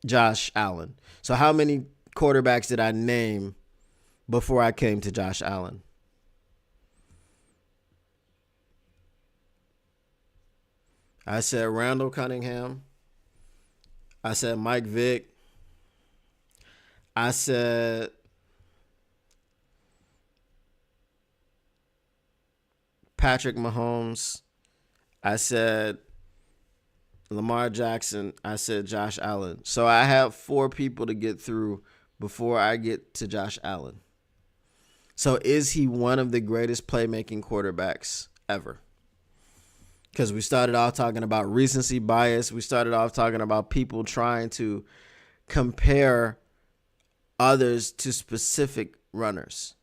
Josh Allen. So how many quarterbacks did I name before I came to Josh Allen? I said Randall Cunningham. I said Mike Vick. I said Patrick Mahomes. I said Lamar Jackson. I said Josh Allen. So I have 4 people to get through before I get to Josh Allen. So is he one of the greatest playmaking quarterbacks ever? Because we started off talking about recency bias. We started off talking about people trying to compare others to specific runners.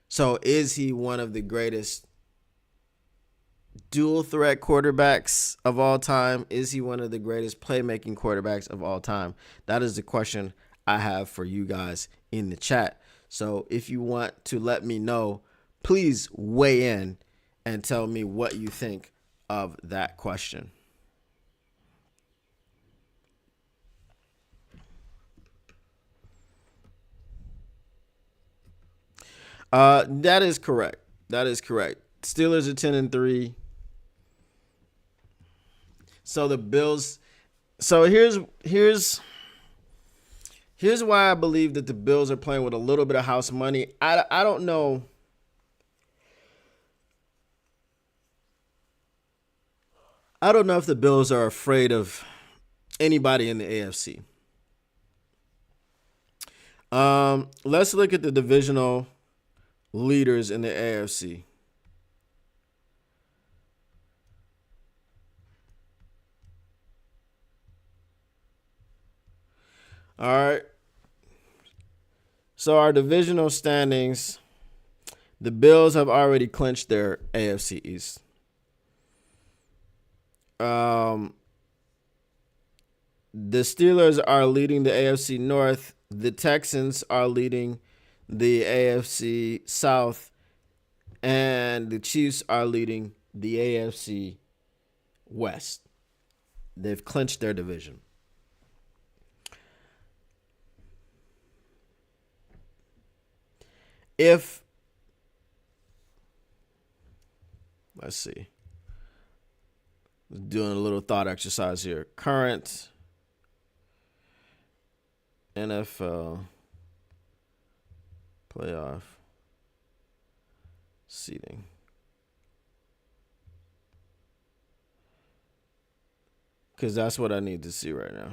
So is he one of the greatest dual threat quarterbacks of all time? Is he one of the greatest playmaking quarterbacks of all time? That is the question I have for you guys in the chat. So if you want to let me know, please weigh in and tell me what you think of that question. That is correct. Steelers are 10-3. So the Bills. So here's why I believe that the Bills are playing with a little bit of house money. I don't know. I don't know if the Bills are afraid of anybody in the AFC. Let's look at the divisional leaders in the AFC. All right. So our divisional standings, the Bills have already clinched their AFC East. The Steelers are leading the AFC North. The Texans are leading the AFC South. And the Chiefs are leading the AFC West. They've clinched their division. Let's see. Doing a little thought exercise here. Current NFL playoff seeding. Because that's what I need to see right now.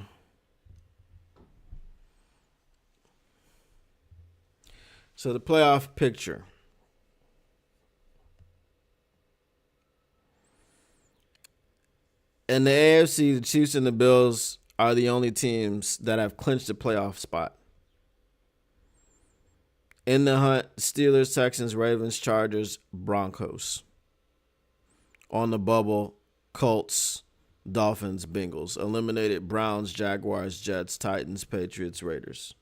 So the playoff picture. In the AFC, the Chiefs and the Bills are the only teams that have clinched a playoff spot. In the hunt, Steelers, Texans, Ravens, Chargers, Broncos. On the bubble, Colts, Dolphins, Bengals. Eliminated, Browns, Jaguars, Jets, Titans, Patriots, Raiders.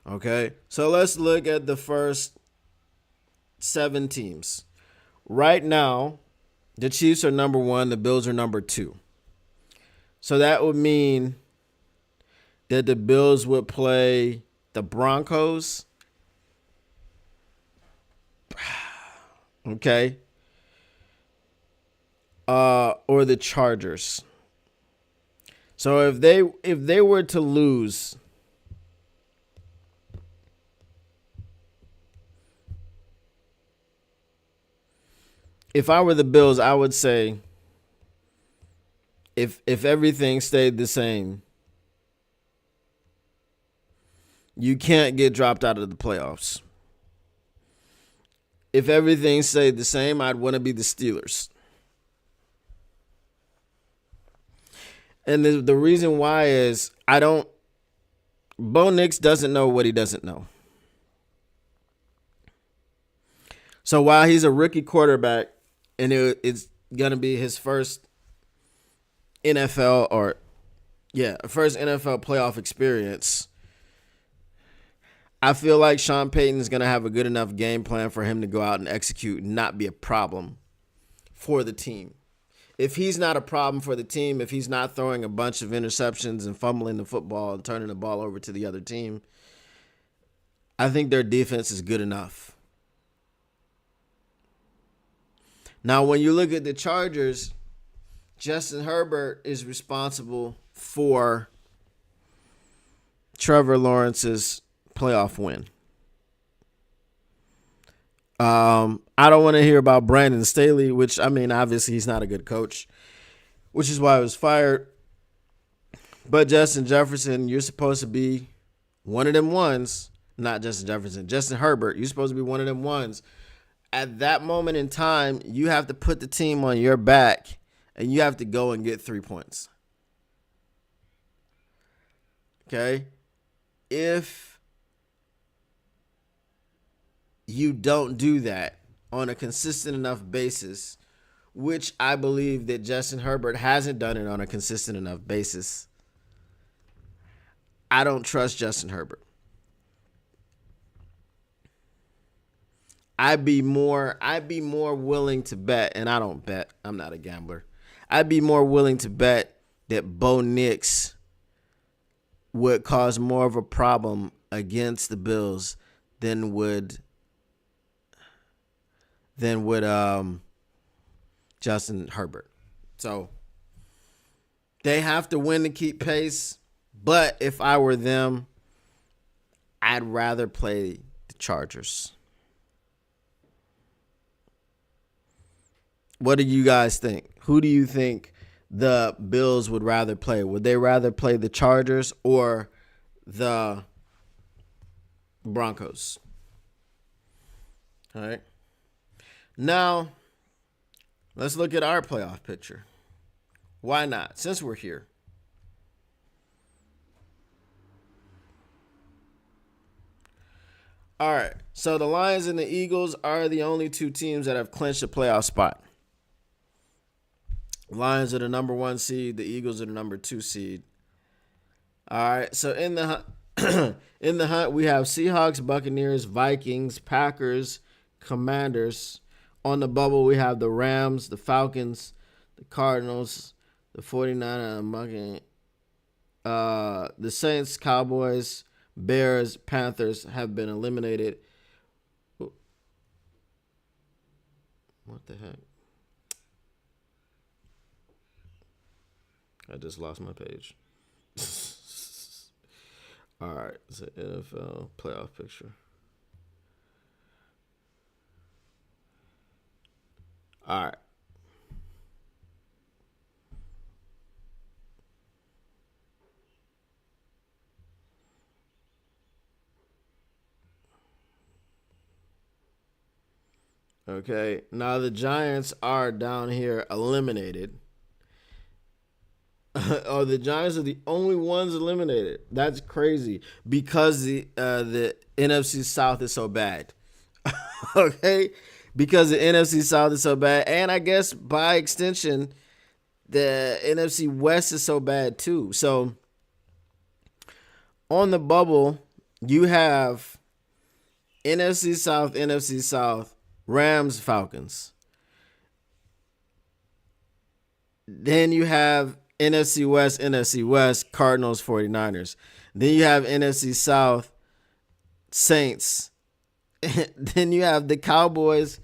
Okay, so let's look at the first 7 teams. Right now, the Chiefs are number 1. The Bills are number 2. So that would mean that the Bills would play the Broncos. Okay. Or the Chargers. So if they were to lose, if I were the Bills, I would say if everything stayed the same, you can't get dropped out of the playoffs. If everything stayed the same, I'd want to be the Steelers. And the reason why is Bo Nix doesn't know what he doesn't know. So while he's a rookie quarterback and it's going to be his first NFL first NFL playoff experience, I feel like Sean Payton is going to have a good enough game plan for him to go out and execute and not be a problem for the team. If he's not a problem for the team, if he's not throwing a bunch of interceptions and fumbling the football and turning the ball over to the other team, I think their defense is good enough. Now, when you look at the Chargers, Justin Herbert is responsible for Trevor Lawrence's playoff win. I don't want to hear about Brandon Staley, which, I mean, obviously he's not a good coach, which is why he was fired. But Justin Jefferson, you're supposed to be one of them ones. Not Justin Jefferson, Justin Herbert, you're supposed to be one of them ones. At that moment in time, you have to put the team on your back and you have to go and get 3 points. Okay? If you don't do that on a consistent enough basis, which I believe that Justin Herbert hasn't done it on a consistent enough basis, I don't trust Justin Herbert. I'd be more willing to bet, and I don't bet. I'm not a gambler. I'd be more willing to bet that Bo Nix would cause more of a problem against the Bills than would Justin Herbert. So they have to win to keep pace. But if I were them, I'd rather play the Chargers. What do you guys think? Who do you think the Bills would rather play? Would they rather play the Chargers or the Broncos? All right. Now, let's look at our playoff picture. Why not? Since we're here. All right. So the Lions and the Eagles are the only 2 teams that have clinched a playoff spot. Lions are the number 1 seed. The Eagles are the number 2 seed. All right. So in the in the hunt, we have Seahawks, Buccaneers, Vikings, Packers, Commanders. On the bubble, we have the Rams, the Falcons, the Cardinals, the 49ers, the Saints, Cowboys, Bears, Panthers have been eliminated. What the heck? I just lost my page. All right, it's an NFL playoff picture. All right. Okay, now the Giants are down here eliminated. Oh, the Giants are the only ones eliminated. That's crazy because the NFC South is so bad. Okay, because the NFC South is so bad, and I guess by extension, the NFC West is so bad too. So on the bubble, you have NFC South, Rams, Falcons. Then you have NFC West, Cardinals, 49ers. Then you have NFC South, Saints. Then you have the Cowboys.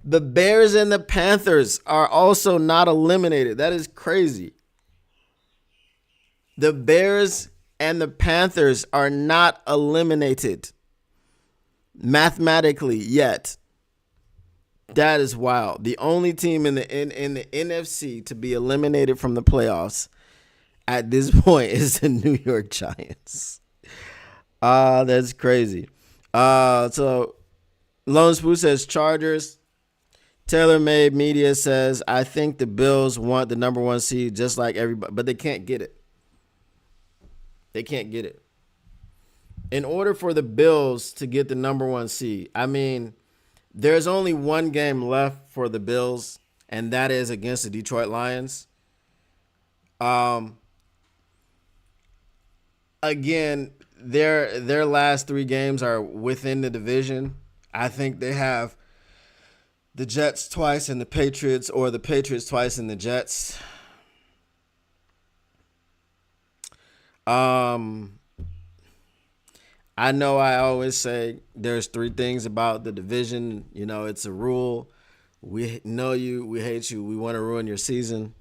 The Bears and the Panthers are also not eliminated. That is crazy. The Bears and the Panthers are not eliminated mathematically yet. That is wild. The only team in the NFC to be eliminated from the playoffs at this point is the New York Giants. That's crazy. So Lone Spoo says Chargers. Taylor Made Media says, I think the Bills want the number 1 seed just like everybody, but they can't get it. They can't get it. In order for the Bills to get the number 1 seed, I mean, there's only one game left for the Bills, and that is against the Detroit Lions. Again, their last 3 games are within the division. I think they have the Jets twice and the Patriots, or the Patriots twice and the Jets. I know I always say there's 3 things about the division. You know, it's a rule. We know you. We hate you. We want to ruin your season.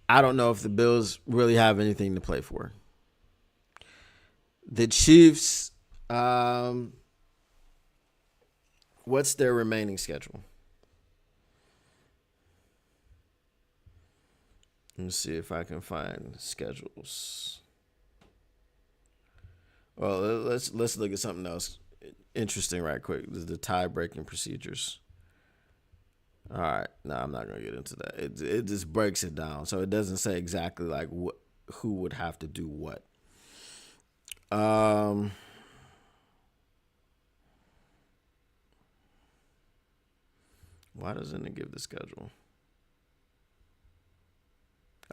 I don't know if the Bills really have anything to play for. The Chiefs, what's their remaining schedule? Let me see if I can find schedules. Well, let's look at something else interesting right quick. This is the tie-breaking procedures. All right. No, I'm not going to get into that. It just breaks it down. So it doesn't say exactly like who would have to do what. Why doesn't it give the schedule?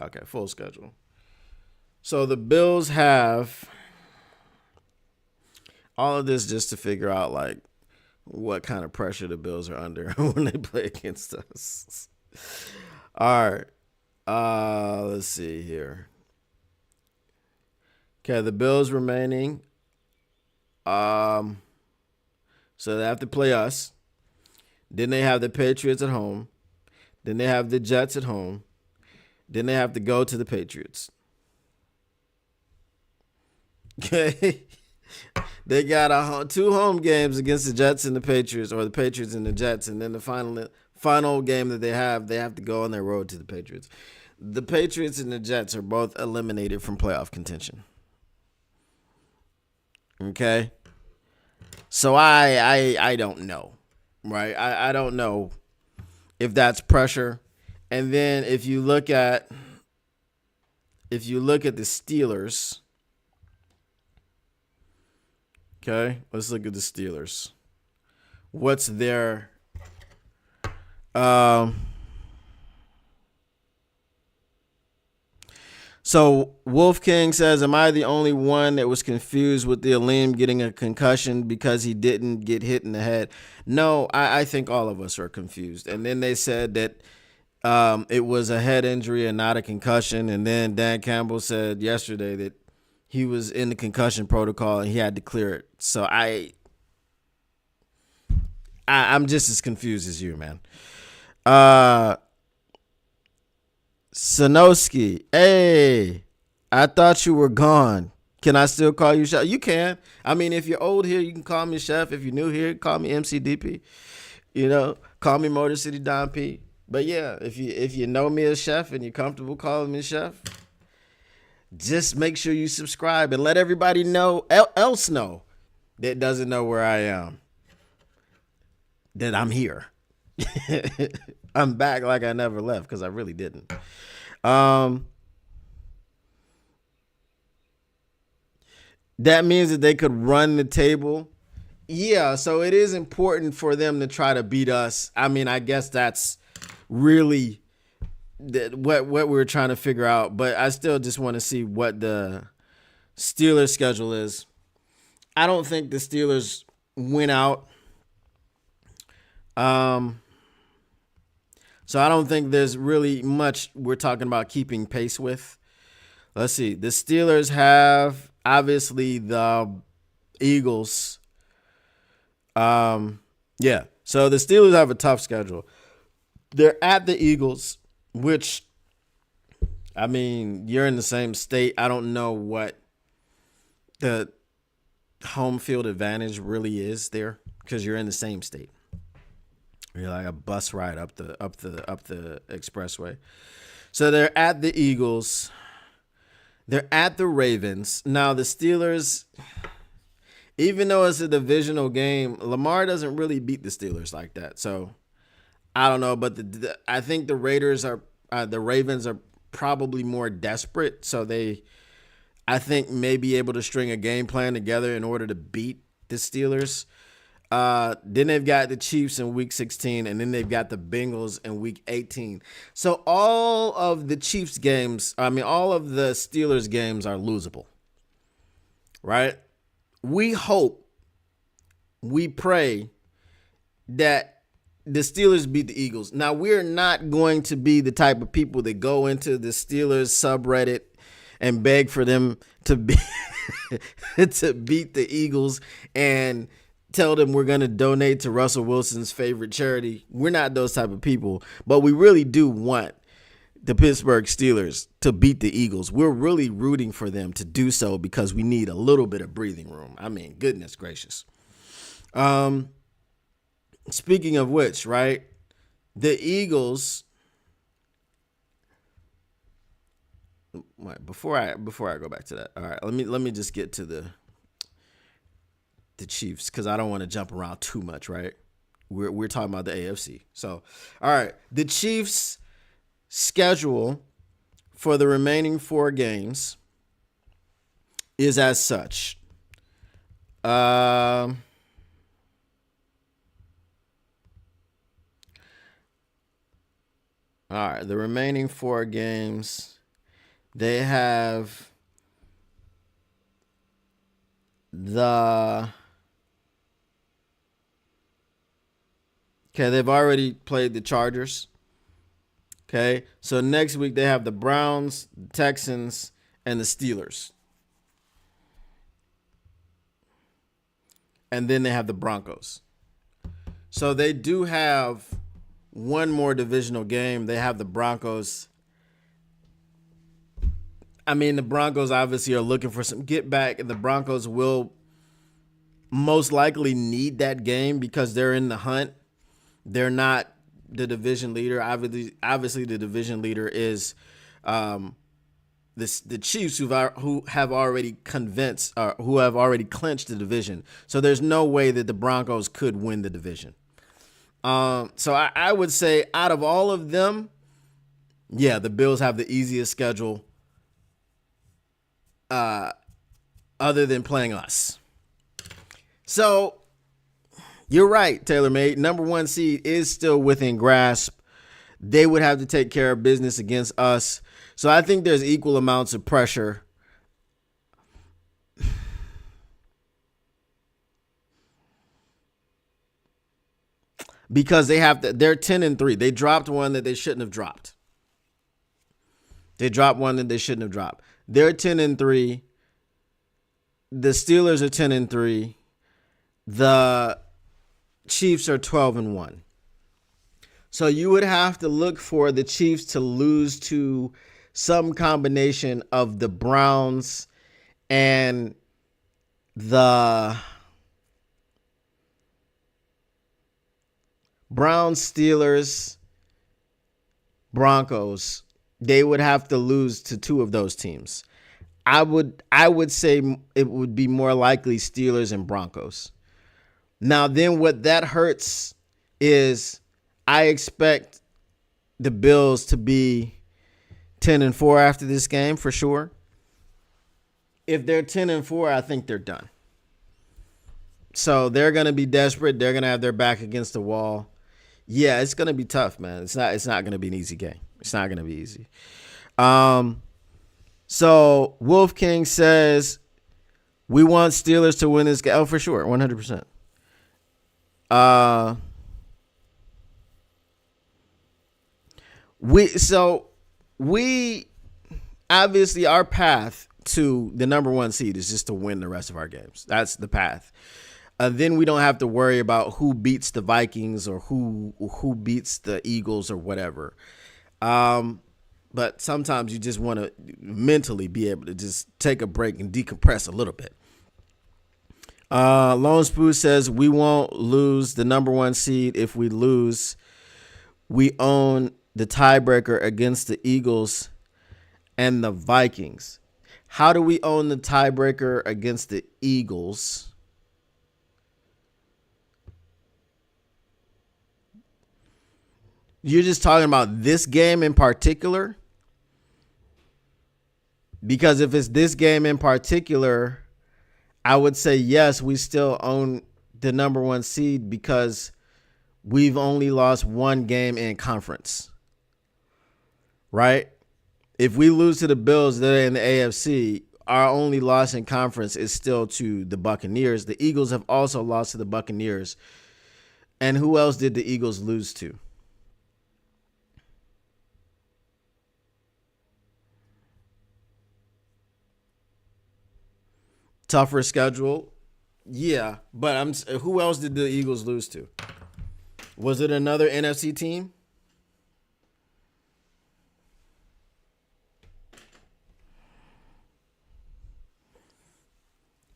Okay, full schedule. So the Bills have all of this just to figure out like what kind of pressure the Bills are under when they play against us. All right. Let's see here. Okay, the Bills remaining. So they have to play us. Then they have the Patriots at home. Then they have the Jets at home. Then they have to go to the Patriots. Okay. They got 2 home games against the Jets and the Patriots, or the Patriots and the Jets, and then the final game that they have to go on their road to the Patriots. The Patriots and the Jets are both eliminated from playoff contention. Okay? So I don't know. Right? I don't know if that's pressure. And then if you look at the Steelers, okay, let's look at the Steelers. What's their Um, so Wolf King says, "Am I the only one that was confused with the Aleem getting a concussion because he didn't get hit in the head?" No, I think all of us are confused. And then they said that it was a head injury and not a concussion. And then Dan Campbell said yesterday that he was in the concussion protocol and he had to clear it. So I'm just as confused as you, man. Sanoski, hey, I thought you were gone. Can I still call you Chef? You can. I mean, if you're old here, you can call me Chef. If you're new here, call me MCDP. Call me Motor City Don P. But yeah, if you know me as Chef and you're comfortable calling me Chef, just make sure you subscribe and let everybody else know that doesn't know where I am, that I'm here. I'm back like I never left because I really didn't. That means that they could run the table. Yeah, so it is important for them to try to beat us. I mean, I guess that's really what we were trying to figure out. But I still just want to see what the Steelers' schedule is. I don't think the Steelers win out. So I don't think there's really much we're talking about keeping pace with. Let's see. The Steelers have obviously the Eagles. Yeah. So the Steelers have a tough schedule. They're at the Eagles, which, I mean, you're in the same state. I don't know what the home field advantage really is there because you're in the same state. You're like a bus ride up the expressway. So they're at the Eagles. They're at the Ravens. Now the Steelers, even though it's a divisional game, Lamar doesn't really beat the Steelers like that. So I don't know, but I think the Ravens are probably more desperate. So I think, may be able to string a game plan together in order to beat the Steelers. Then they've got the Chiefs in week 16, and then they've got the Bengals in week 18. So all of the all of the Steelers games are losable, right? We hope, we pray that the Steelers beat the Eagles. Now, we're not going to be the type of people that go into the Steelers subreddit and beg for them to to beat the Eagles and tell them we're going to donate to Russell Wilson's favorite charity. We're not those type of people, but we really do want the Pittsburgh Steelers to beat the Eagles. We're really rooting for them to do so because we need a little bit of breathing room. I mean, goodness gracious. Speaking of which, right? The Eagles. Before I go back to that, all right. Let me just get to the Chiefs because I don't want to jump around too much, right? We're talking about the AFC. So, all right, the Chiefs' schedule for the remaining 4 games is as such. All right, the remaining 4 games, they have they've already played the Chargers. Okay, so next week they have the Browns, the Texans, and the Steelers. And then they have the Broncos. So they do have one more divisional game. They have the Broncos. I mean, the Broncos obviously are looking for some get back. The Broncos will most likely need that game because they're in the hunt. They're not the division leader. Obviously, the division leader is the Chiefs, who have already clinched the division. So there's no way that the Broncos could win the division. So I would say out of all of them, yeah, the Bills have the easiest schedule other than playing us. So You're right, TaylorMade. Number one seed is still within grasp. They would have to take care of business against us. So I think there's equal amounts of pressure. Because they're 10-3. They dropped one that they shouldn't have dropped. They're 10-3. The Steelers are 10-3. The Chiefs are 12-1. So you would have to look for the Chiefs to lose to some combination of the Browns and the Browns, Steelers, Broncos. They would have to lose to two of those teams. I would say it would be more likely Steelers and Broncos. Now, then what that hurts is I expect the Bills to be 10-4 after this game for sure. If they're 10-4, I think they're done. So they're going to be desperate. They're going to have their back against the wall. Yeah, it's going to be tough, man. It's not going to be an easy game. It's not going to be easy. So Wolf King says we want Steelers to win this game. Oh, for sure, 100%. We obviously our path to the number one seed is just to win the rest of our games. That's the path. Then we don't have to worry about who beats the Vikings or who beats the Eagles or whatever. But sometimes you just want to mentally be able to just take a break and decompress a little bit. Lone Spoo says we won't lose the number one seed. If we lose, we own the tiebreaker against the Eagles and the Vikings. How do we own the tiebreaker against the Eagles? You're just talking about this game in particular? Because if it's this game in particular, I would say yes, we still own the number one seed because we've only lost one game in conference. Right? If we lose to the Bills, they're in the AFC. Our only loss in conference is still to the Buccaneers. The Eagles have also lost to the Buccaneers. And who else did the Eagles lose to? Tougher schedule. Yeah, but who else did the Eagles lose to? Was it another NFC team?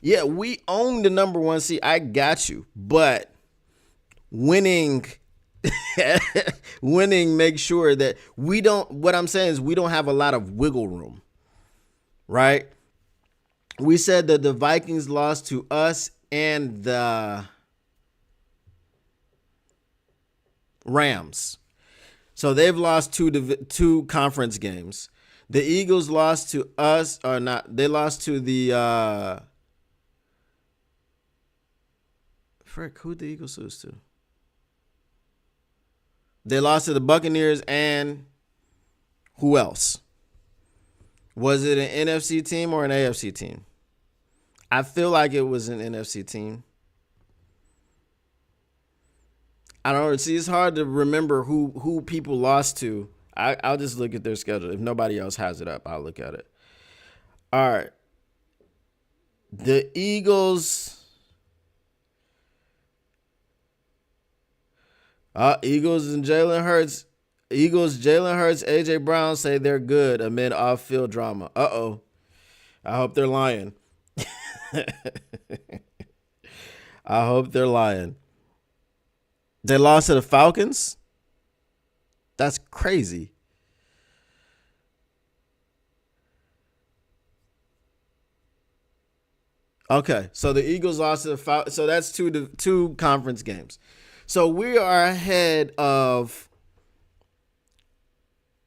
Yeah, we own the number one seed. I got you. But winning makes sure that what I'm saying is we don't have a lot of wiggle room. Right? We said that the Vikings lost to us and the Rams. So they've lost two conference games. The Eagles lost to us, or not. They lost to the frick, who'd the Eagles lose to? They lost to the Buccaneers and who else? Was it an NFC team or an AFC team? I feel like it was an NFC team. I don't know. See, it's hard to remember who people lost to. I'll just look at their schedule. If nobody else has it up, I'll look at it. All right. The Eagles. Eagles and Jalen Hurts. Jalen Hurts, A.J. Brown say they're good amid off-field drama. Uh-oh. I hope they're lying. I hope they're lying. They lost to the Falcons? That's crazy. Okay, so the Eagles lost to the Falcons. So that's two conference games. So we are ahead of...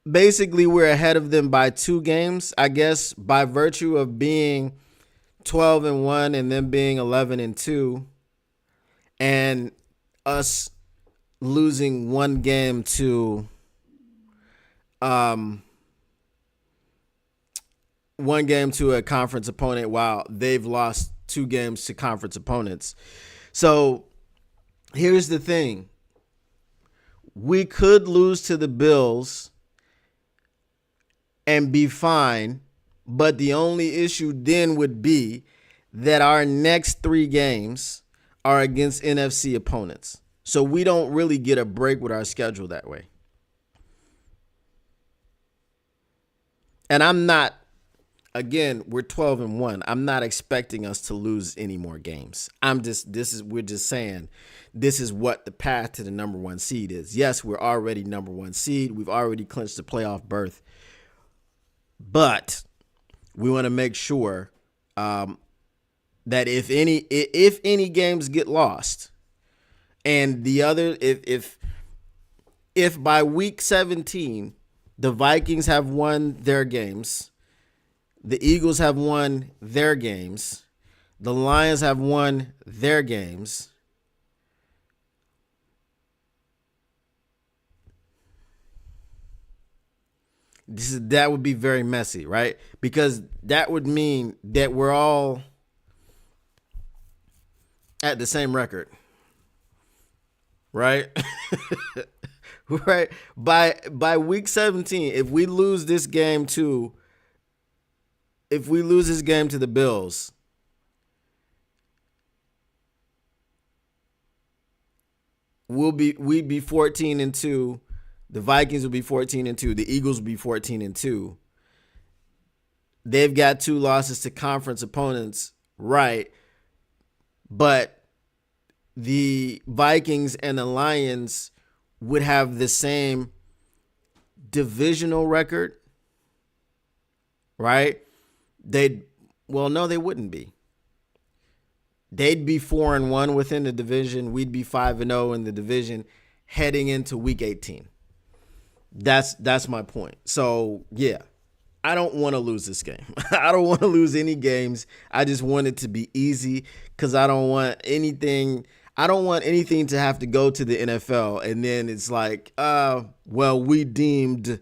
Basically, we're ahead of them by 2 games, I guess, by virtue of being 12-1 and them being 11-2. And us losing one game to a conference opponent while they've lost 2 games to conference opponents. So here's the thing. We could lose to the Bills and be fine, but the only issue then would be that our next 3 games are against NFC opponents. So we don't really get a break with our schedule that way. And I'm not, again, we're 12-1. I'm not expecting us to lose any more games. We're just saying this is what the path to the number 1 seed is. Yes, we're already number 1 seed. We've already clinched the playoff berth. But we want to make sure that if any games get lost, and the other, if by week 17 the Vikings have won their games, the Eagles have won their games, the Lions have won their games, that would be very messy, right? Because that would mean that we're all at the same record, right? Right? By week 17, if we lose this game to the Bills, we'd be 14-2. The Vikings will be 14-2. The Eagles will be 14-2. They've got 2 losses to conference opponents, right? But the Vikings and the Lions would have the same divisional record, right? No, they wouldn't be. They'd be 4-1 within the division. We'd be 5-0 in the division heading into week 18. That's my point. So, yeah, I don't want to lose this game. I don't want to lose any games. I just want it to be easy because I don't want anything to have to go to the NFL. And then it's like, we deemed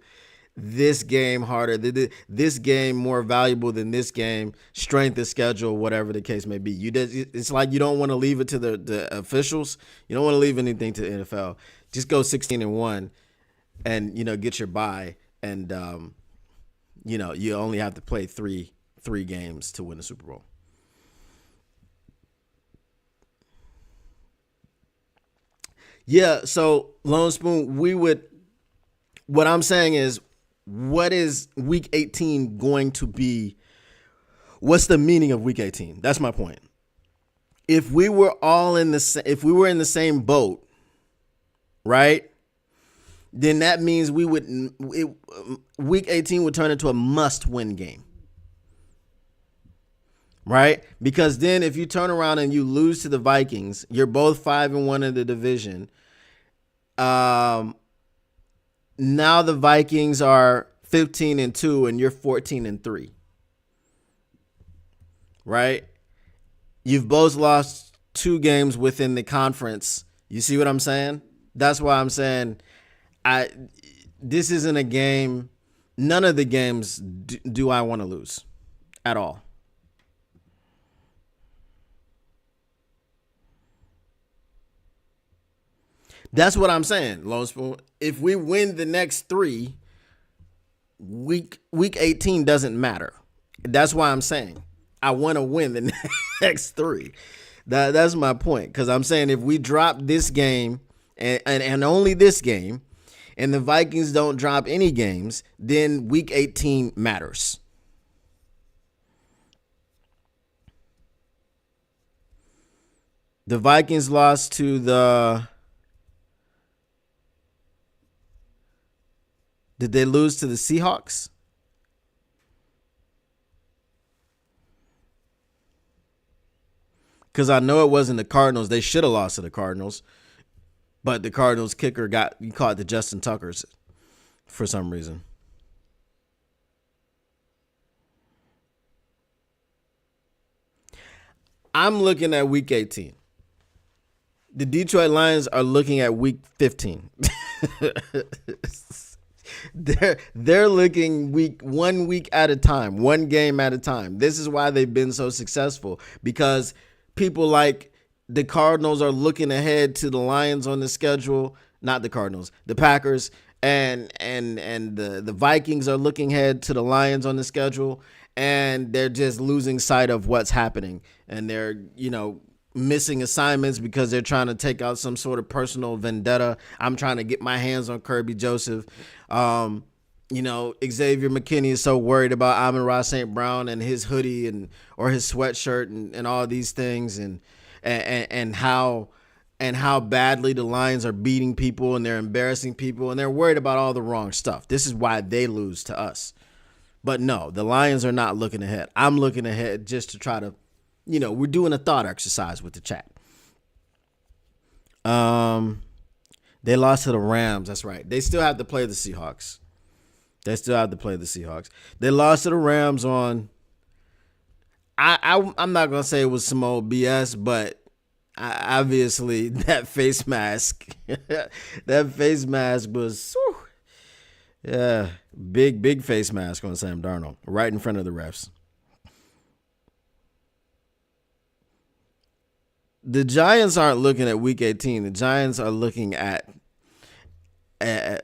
this game harder, this game more valuable than this game, strength of schedule, whatever the case may be. It's like you don't want to leave it to the officials. You don't want to leave anything to the NFL. Just go 16-1 and, get your bye. And, you only have to play three games to win the Super Bowl. Yeah, so Lone Spoon, what I'm saying is, what is week 18 going to be? What's the meaning of week 18? That's my point. If we were in the same boat, right? Then that means week 18 would turn into a must-win game. Right? Because then if you turn around and you lose to the Vikings, you're both 5-1 in the division. Now the Vikings are 15-2 and you're 14-3. Right? You've both lost 2 games within the conference. You see what I'm saying? That's why I'm saying this isn't a game. None of the games do I want to lose at all. That's what I'm saying, Lone Spoon. If we win the next 3, week 18 doesn't matter. That's why I'm saying I want to win the next 3. That's my point. Because I'm saying if we drop this game and only this game, and the Vikings don't drop any games, then week 18 matters. The Vikings lost to the... Did they lose to the Seahawks? Because I know it wasn't the Cardinals. They should have lost to the Cardinals. But the Cardinals kicker caught the Justin Tuckers for some reason. I'm looking at week 18. The Detroit Lions are looking at week 15. They're looking one week at a time, one game at a time. This is why they've been so successful, because people like the Cardinals are looking ahead to the Lions on the schedule, not the Cardinals, the Packers, and the Vikings are looking ahead to the Lions on the schedule, and they're just losing sight of what's happening, and they're, missing assignments because they're trying to take out some sort of personal vendetta. I'm trying to get my hands on Kirby Joseph. Xavier McKinney is so worried about Amon-Ra St. Brown and his hoodie or his sweatshirt and all these things and how badly the Lions are beating people and they're embarrassing people and they're worried about all the wrong stuff. This is why they lose to us. But no, the Lions are not looking ahead. I'm looking ahead just to try to, we're doing a thought exercise with the chat. They lost to the Rams. That's right. They still have to play the Seahawks. They lost to the Rams on. I'm not gonna say it was some old BS, but obviously that face mask, was, yeah, big face mask on Sam Darnold right in front of the refs. The Giants aren't looking at week 18. The Giants are looking at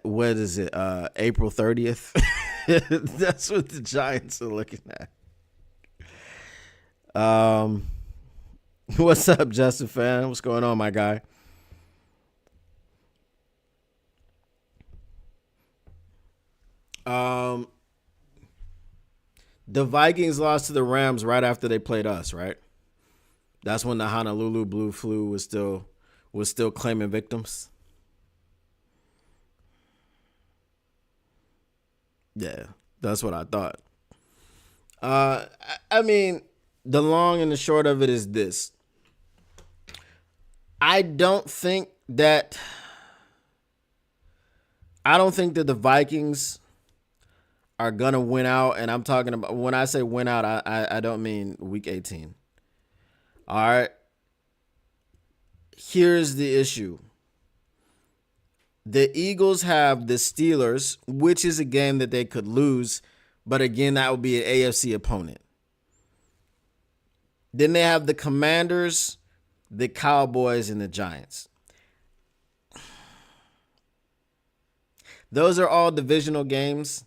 what is it? April 30th. That's what the Giants are looking at. What's up, Justin fan? What's going on, my guy? The Vikings lost to the Rams right after they played us, right? That's when the Honolulu Blue Flu was still claiming victims. Yeah, that's what I thought. I mean, the long and the short of it is this. I don't think that the Vikings are gonna win out, and I'm talking about, when I say win out, I don't mean week 18. All right. Here's the issue. The Eagles have the Steelers, which is a game that they could lose, but again, that would be an AFC opponent. Then they have the Commanders, the Cowboys, and the Giants. Those are all divisional games.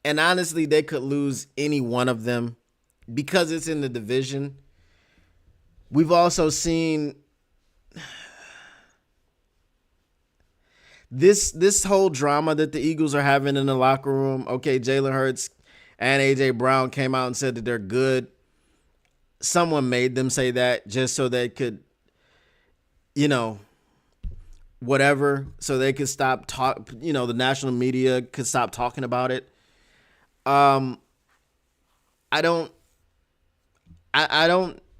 And honestly, they could lose any one of them because it's in the division. We've also seen this whole drama that the Eagles are having in the locker room. Okay, Jalen Hurts and A.J. Brown came out and said that they're good. Someone made them say that just so they could, whatever, so they could stop the national media could stop talking about it. I don't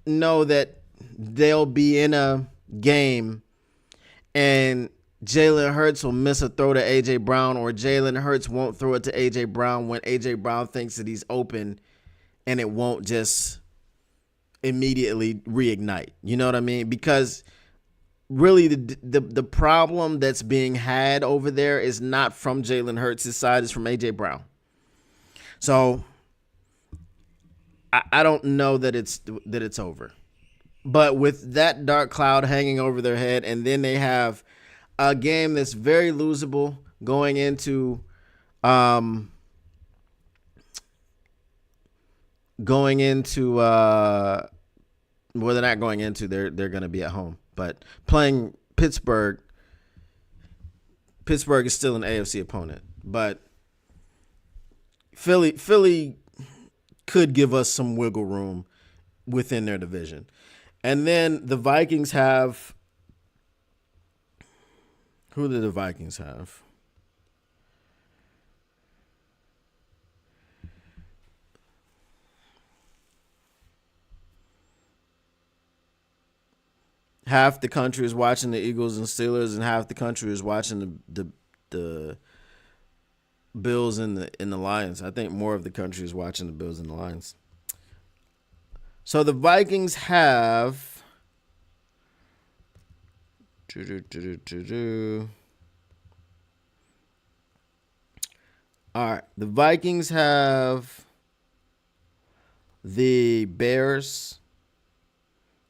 know that they'll be in a game and Jalen Hurts will miss a throw to A.J. Brown, or Jalen Hurts won't throw it to A.J. Brown when A.J. Brown thinks that he's open, and it won't just immediately reignite. You know what I mean? Because really the problem that's being had over there is not from Jalen Hurts' side, it's from A.J. Brown. So I don't know that it's over. But with that dark cloud hanging over their head, and then they have a game that's very losable going into well, they're not going into, they're going to be at home, but playing Pittsburgh is still an AFC opponent, but Philly could give us some wiggle room within their division. And then the Vikings have, who do the Vikings have? Half the country is watching the Eagles and Steelers, and half the country is watching the Bills and the Lions. I think more of the country is watching the Bills and the Lions. So the Vikings have All right. The Vikings have the Bears,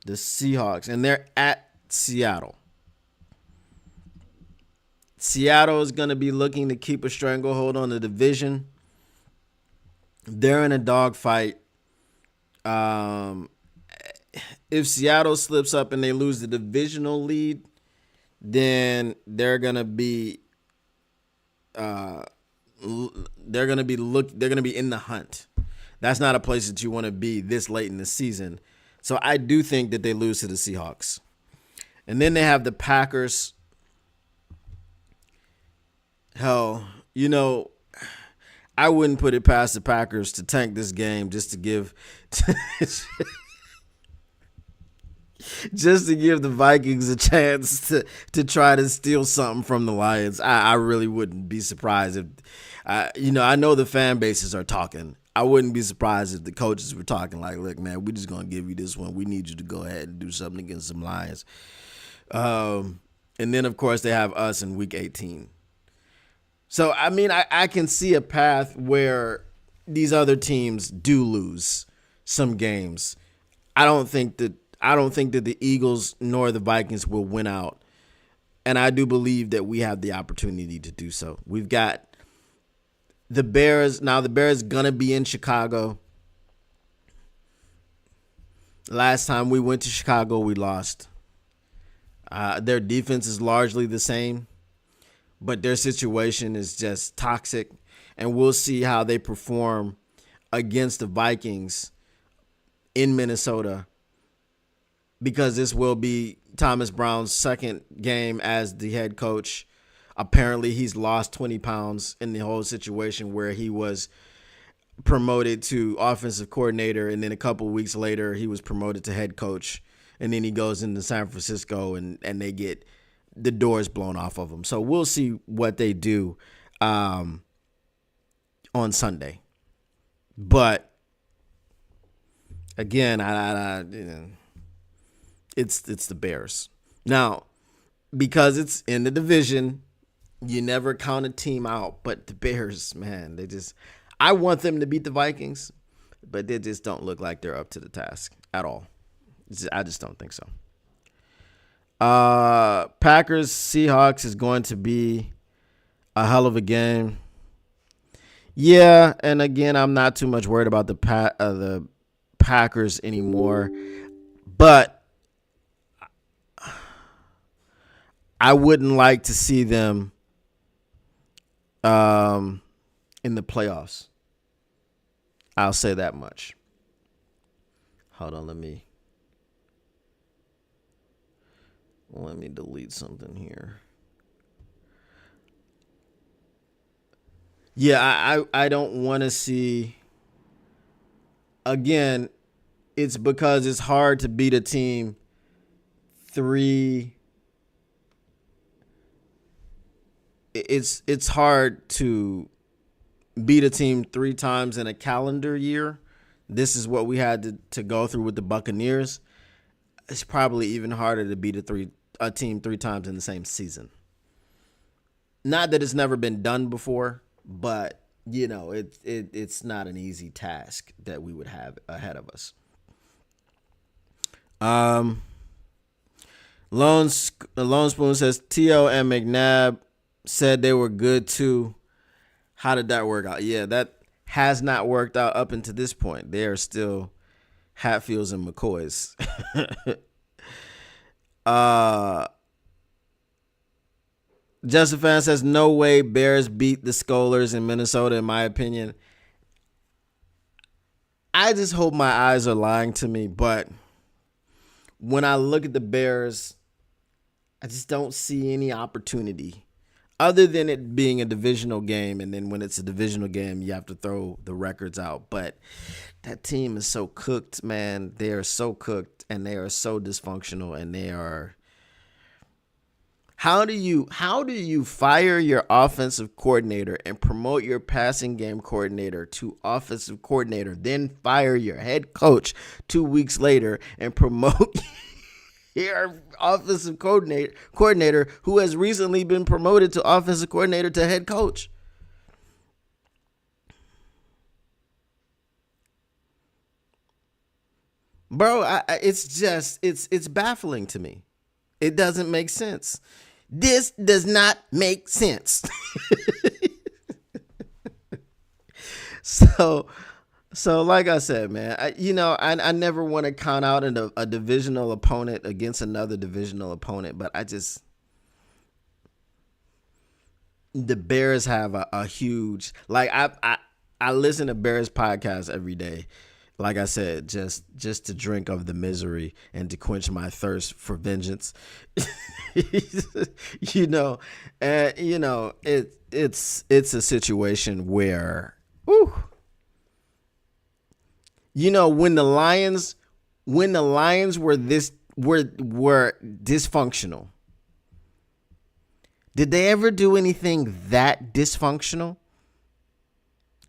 the Seahawks, and they're at Seattle. Seattle is going to be looking to keep a stranglehold on the division. They're in a dogfight. If Seattle slips up and they lose the divisional lead, then they're gonna be in the hunt. That's not a place that you want to be this late in the season. So I do think that they lose to the Seahawks. And then they have the Packers. Hell, I wouldn't put it past the Packers to tank this game just to give the Vikings a chance to try to steal something from the Lions. I really wouldn't be surprised if, I know the fan bases are talking. I wouldn't be surprised if the coaches were talking like, look, man, we're just going to give you this one. We need you to go ahead and do something against some Lions. And then, of course, they have us in Week 18. So, I can see a path where these other teams do lose some games. I don't think that the Eagles nor the Vikings will win out. And I do believe that we have the opportunity to do so. We've got the Bears. Now, the Bears going to be in Chicago. Last time we went to Chicago, we lost. Their defense is largely the same, but their situation is just toxic. And we'll see how they perform against the Vikings in Minnesota, because this will be Thomas Brown's second game as the head coach. Apparently, he's lost 20 pounds in the whole situation where he was promoted to offensive coordinator, and then a couple of weeks later, he was promoted to head coach. And then he goes into San Francisco, and they get the doors blown off of him. So we'll see what they do on Sunday. But, again, it's the Bears. Now, because it's in the division, you never count a team out. But the Bears, man, I want them to beat the Vikings, but they just don't look like they're up to the task at all. I just don't think so. Packers Seahawks is going to be a hell of a game. Yeah, and again, I'm not too much worried about the Packers anymore, but I wouldn't like to see them in the playoffs. I'll say that much. Hold on, let me delete something here. Yeah, I don't want to see. Again, it's because it's hard to beat a team It's hard to beat a team 3 times in a calendar year. This is what we had to go through with the Buccaneers. It's probably even harder to beat a team 3 times in the same season. Not that it's never been done before, but it's not an easy task that we would have ahead of us. Lone Spoon says T.O. and McNabb said they were good too. How did that work out? Yeah, that has not worked out up until this point. They are still Hatfields and McCoys. Justin Fan says no way Bears beat the Skolars in Minnesota, in my opinion. I just hope my eyes are lying to me, but when I look at the Bears, I just don't see any opportunity other than it being a divisional game. And then when it's a divisional game, you have to throw the records out. But that team is so cooked, man. They are so cooked, and they are so dysfunctional, and they are. How do you fire your offensive coordinator and promote your passing game coordinator to offensive coordinator, then fire your head coach 2 weeks later and promote Our offensive coordinator who has recently been promoted to offensive coordinator to head coach. Bro, it's baffling to me. It doesn't make sense. This does not make sense. So like I said, man, I never want to count out a divisional opponent against another divisional opponent, but the Bears have a huge, like I listen to Bears podcasts every day. Like I said, just to drink of the misery and to quench my thirst for vengeance. It's a situation where, whew, when the Lions were dysfunctional, did they ever do anything that dysfunctional?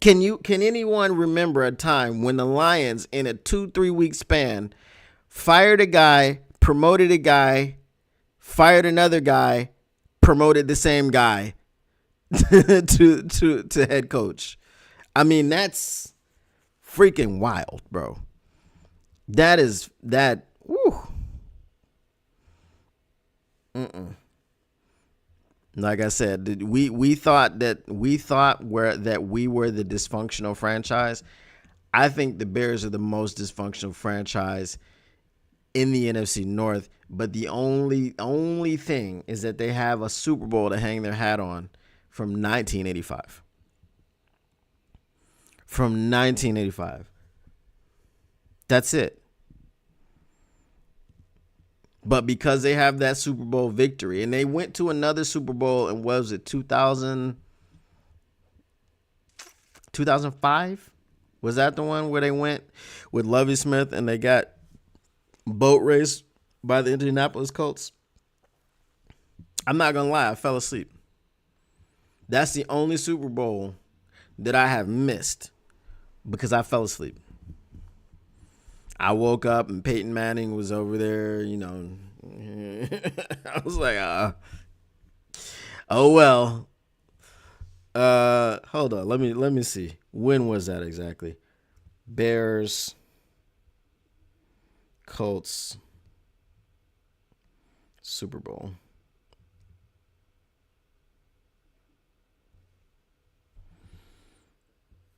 Can anyone remember a time when the Lions, in a 2-3 week span, fired a guy, promoted a guy, fired another guy, promoted the same guy to head coach? I mean, that's freaking wild, bro. Woo. Like I said, we thought we were the dysfunctional franchise. I think the Bears are the most dysfunctional franchise in the NFC North. But the only thing is that they have a Super Bowl to hang their hat on from 1985. From 1985. That's it. But because they have that Super Bowl victory, and they went to another Super Bowl, and was it 2005? Was that the one where they went with Lovie Smith and they got boat raced by the Indianapolis Colts? I'm not going to lie, I fell asleep. That's the only Super Bowl that I have missed because I fell asleep. I woke up and Peyton Manning was over there, I was like, oh well. Hold on, let me see. When was that exactly? Bears, Colts, Super Bowl.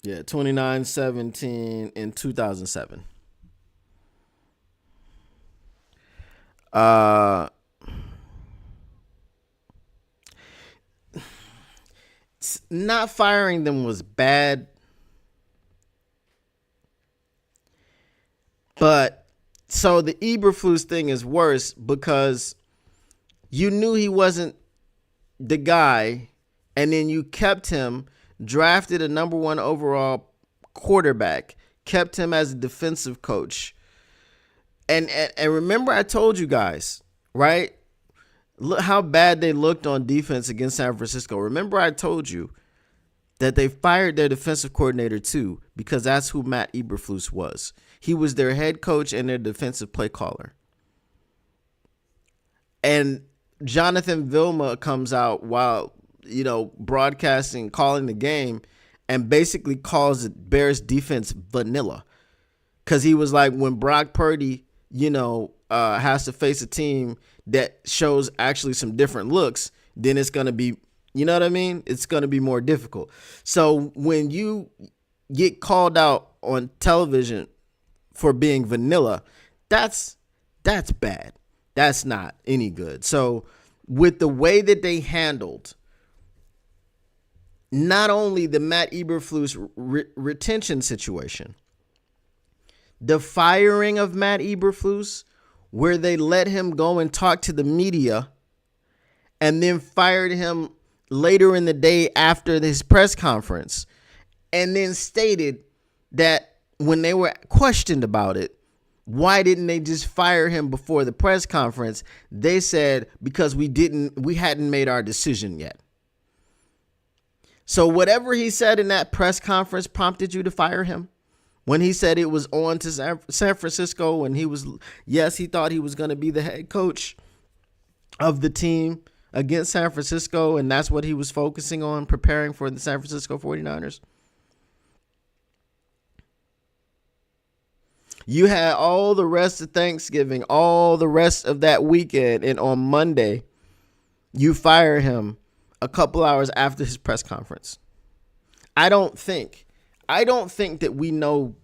Yeah, 29-17 in 2007. Not firing them was bad, but so the Eberflus thing is worse because you knew he wasn't the guy, and then you kept him, drafted a number 1 overall quarterback, kept him as a defensive coach. And remember, I told you guys, right? Look how bad they looked on defense against San Francisco. Remember, I told you that they fired their defensive coordinator too, because that's who Matt Eberflus was. He was their head coach and their defensive play caller. And Jonathan Vilma comes out while, broadcasting, calling the game, and basically calls the Bears defense vanilla. Because he was like, when Brock Purdy, has to face a team that shows actually some different looks, then it's going to be, you know what I mean? It's going to be more difficult. So when you get called out on television for being vanilla, that's bad. That's not any good. So with the way that they handled not only the Matt Eberflus retention situation, the firing of Matt Eberflus, where they let him go and talk to the media and then fired him later in the day after his press conference, and then stated that when they were questioned about it, why didn't they just fire him before the press conference? They said, because we hadn't made our decision yet. So whatever he said in that press conference prompted you to fire him. When he said it was on to San Francisco, and he thought he was going to be the head coach of the team against San Francisco, and that's what he was focusing on, preparing for the San Francisco 49ers. You had all the rest of Thanksgiving, all the rest of that weekend, and on Monday, you fire him a couple hours after his press conference. I don't think that we know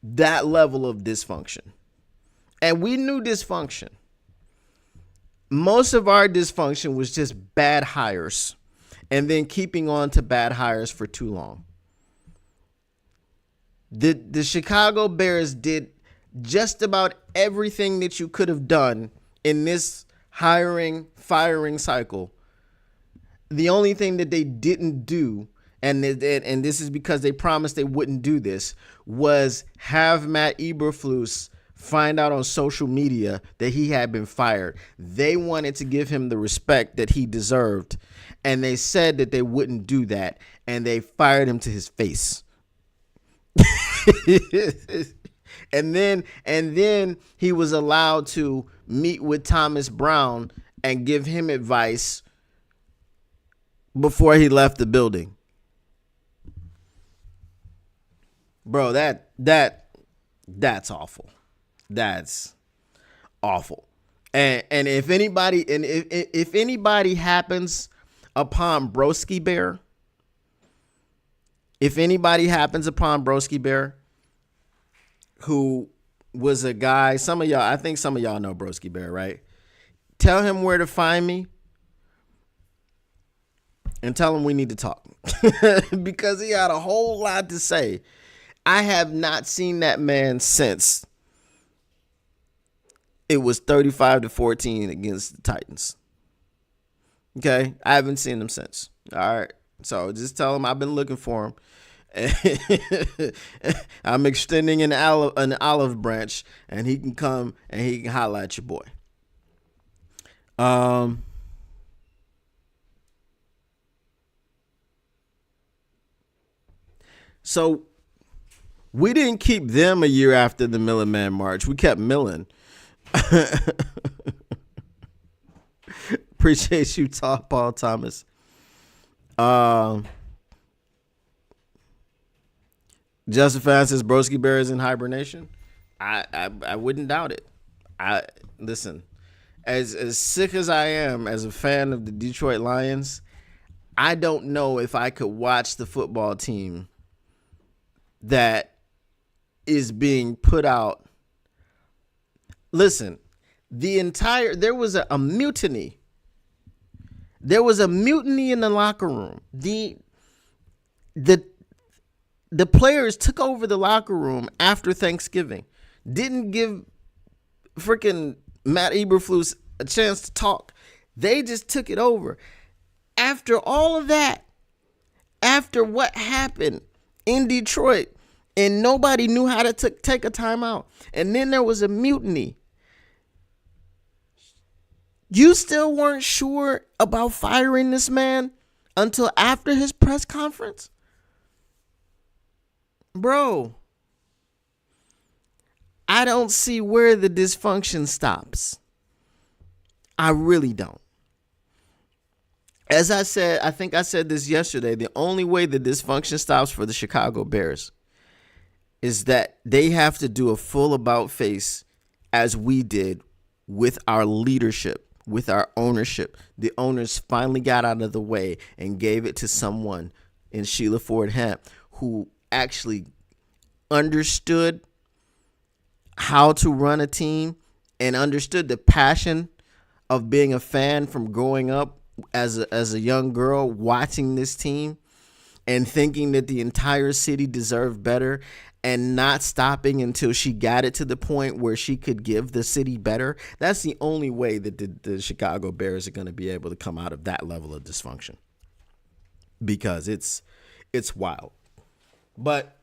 that level of dysfunction. And we knew dysfunction. Most of our dysfunction was just bad hires and then keeping on to bad hires for too long. The Chicago Bears did just about everything that you could have done in this firing cycle. The only thing that they didn't do, and this is because they promised they wouldn't do this, was have Matt Eberflus find out on social media that he had been fired. They wanted to give him the respect that he deserved, and they said that they wouldn't do that, and they fired him to his face. and then he was allowed to meet with Thomas Brown and give him advice before he left the building. Bro, that's awful. That's awful. And if anybody happens upon Broski Bear, who was a guy, I think some of y'all know Broski Bear, right? Tell him where to find me and tell him we need to talk because he had a whole lot to say. I have not seen that man since it was 35-14 against the Titans. Okay? I haven't seen him since. All right. So just tell him I've been looking for him. I'm extending an olive branch, and he can come and he can holler at your boy. So we didn't keep them a year after the Milling Man March. We kept milling. Appreciate you, Paul Thomas. Justin Fan says Broski Bear is in hibernation. I wouldn't doubt it. Listen, as sick as I am as a fan of the Detroit Lions, I don't know if I could watch the football team that is being put out. Listen, there was a mutiny. There was a mutiny in the locker room. The players took over the locker room after Thanksgiving. Didn't give freaking Matt Eberflus a chance to talk. They just took it over. After all of that, after what happened in Detroit, and nobody knew how to take a timeout, and then there was a mutiny, you still weren't sure about firing this man until after his press conference? Bro, I don't see where the dysfunction stops. I really don't. As I said, I think I said this yesterday, the only way the dysfunction stops for the Chicago Bears is that they have to do a full about face as we did with our leadership, with our ownership. The owners finally got out of the way and gave it to someone in Sheila Ford Hamp who actually understood how to run a team and understood the passion of being a fan from growing up as a young girl watching this team and thinking that the entire city deserved better and not stopping until she got it to the point where she could give the city better. That's the only way that the Chicago Bears are going to be able to come out of that level of dysfunction, because it's wild. But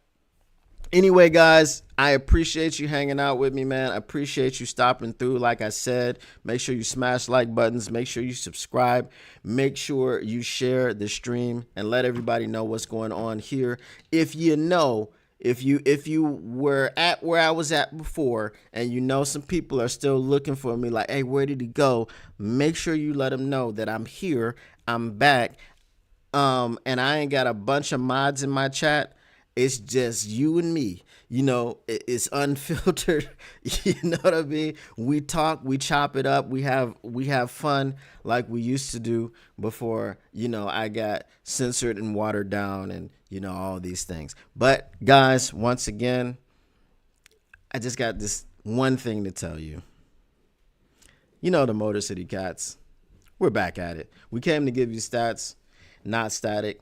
anyway, guys, I appreciate you hanging out with me, man. I appreciate you stopping through. Like I said, make sure you smash like buttons. Make sure you subscribe. Make sure you share the stream and let everybody know what's going on here. If you know If you were at where I was at before, and you know some people are still looking for me, like, hey, where did he go? Make sure you let them know that I'm here, I'm back, and I ain't got a bunch of mods in my chat. It's just you and me. It's unfiltered. You know what I mean? We talk, we chop it up, we have fun like we used to do before, I got censored and watered down and all these things. But guys, once again, I just got this one thing to tell you. The Motor City Cats, we're back at it. We came to give you stats, not static,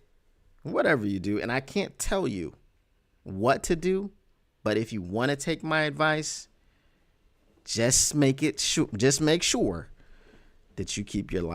whatever you do. And I can't tell you what to do, but if you want to take my advice, just make sure that you keep your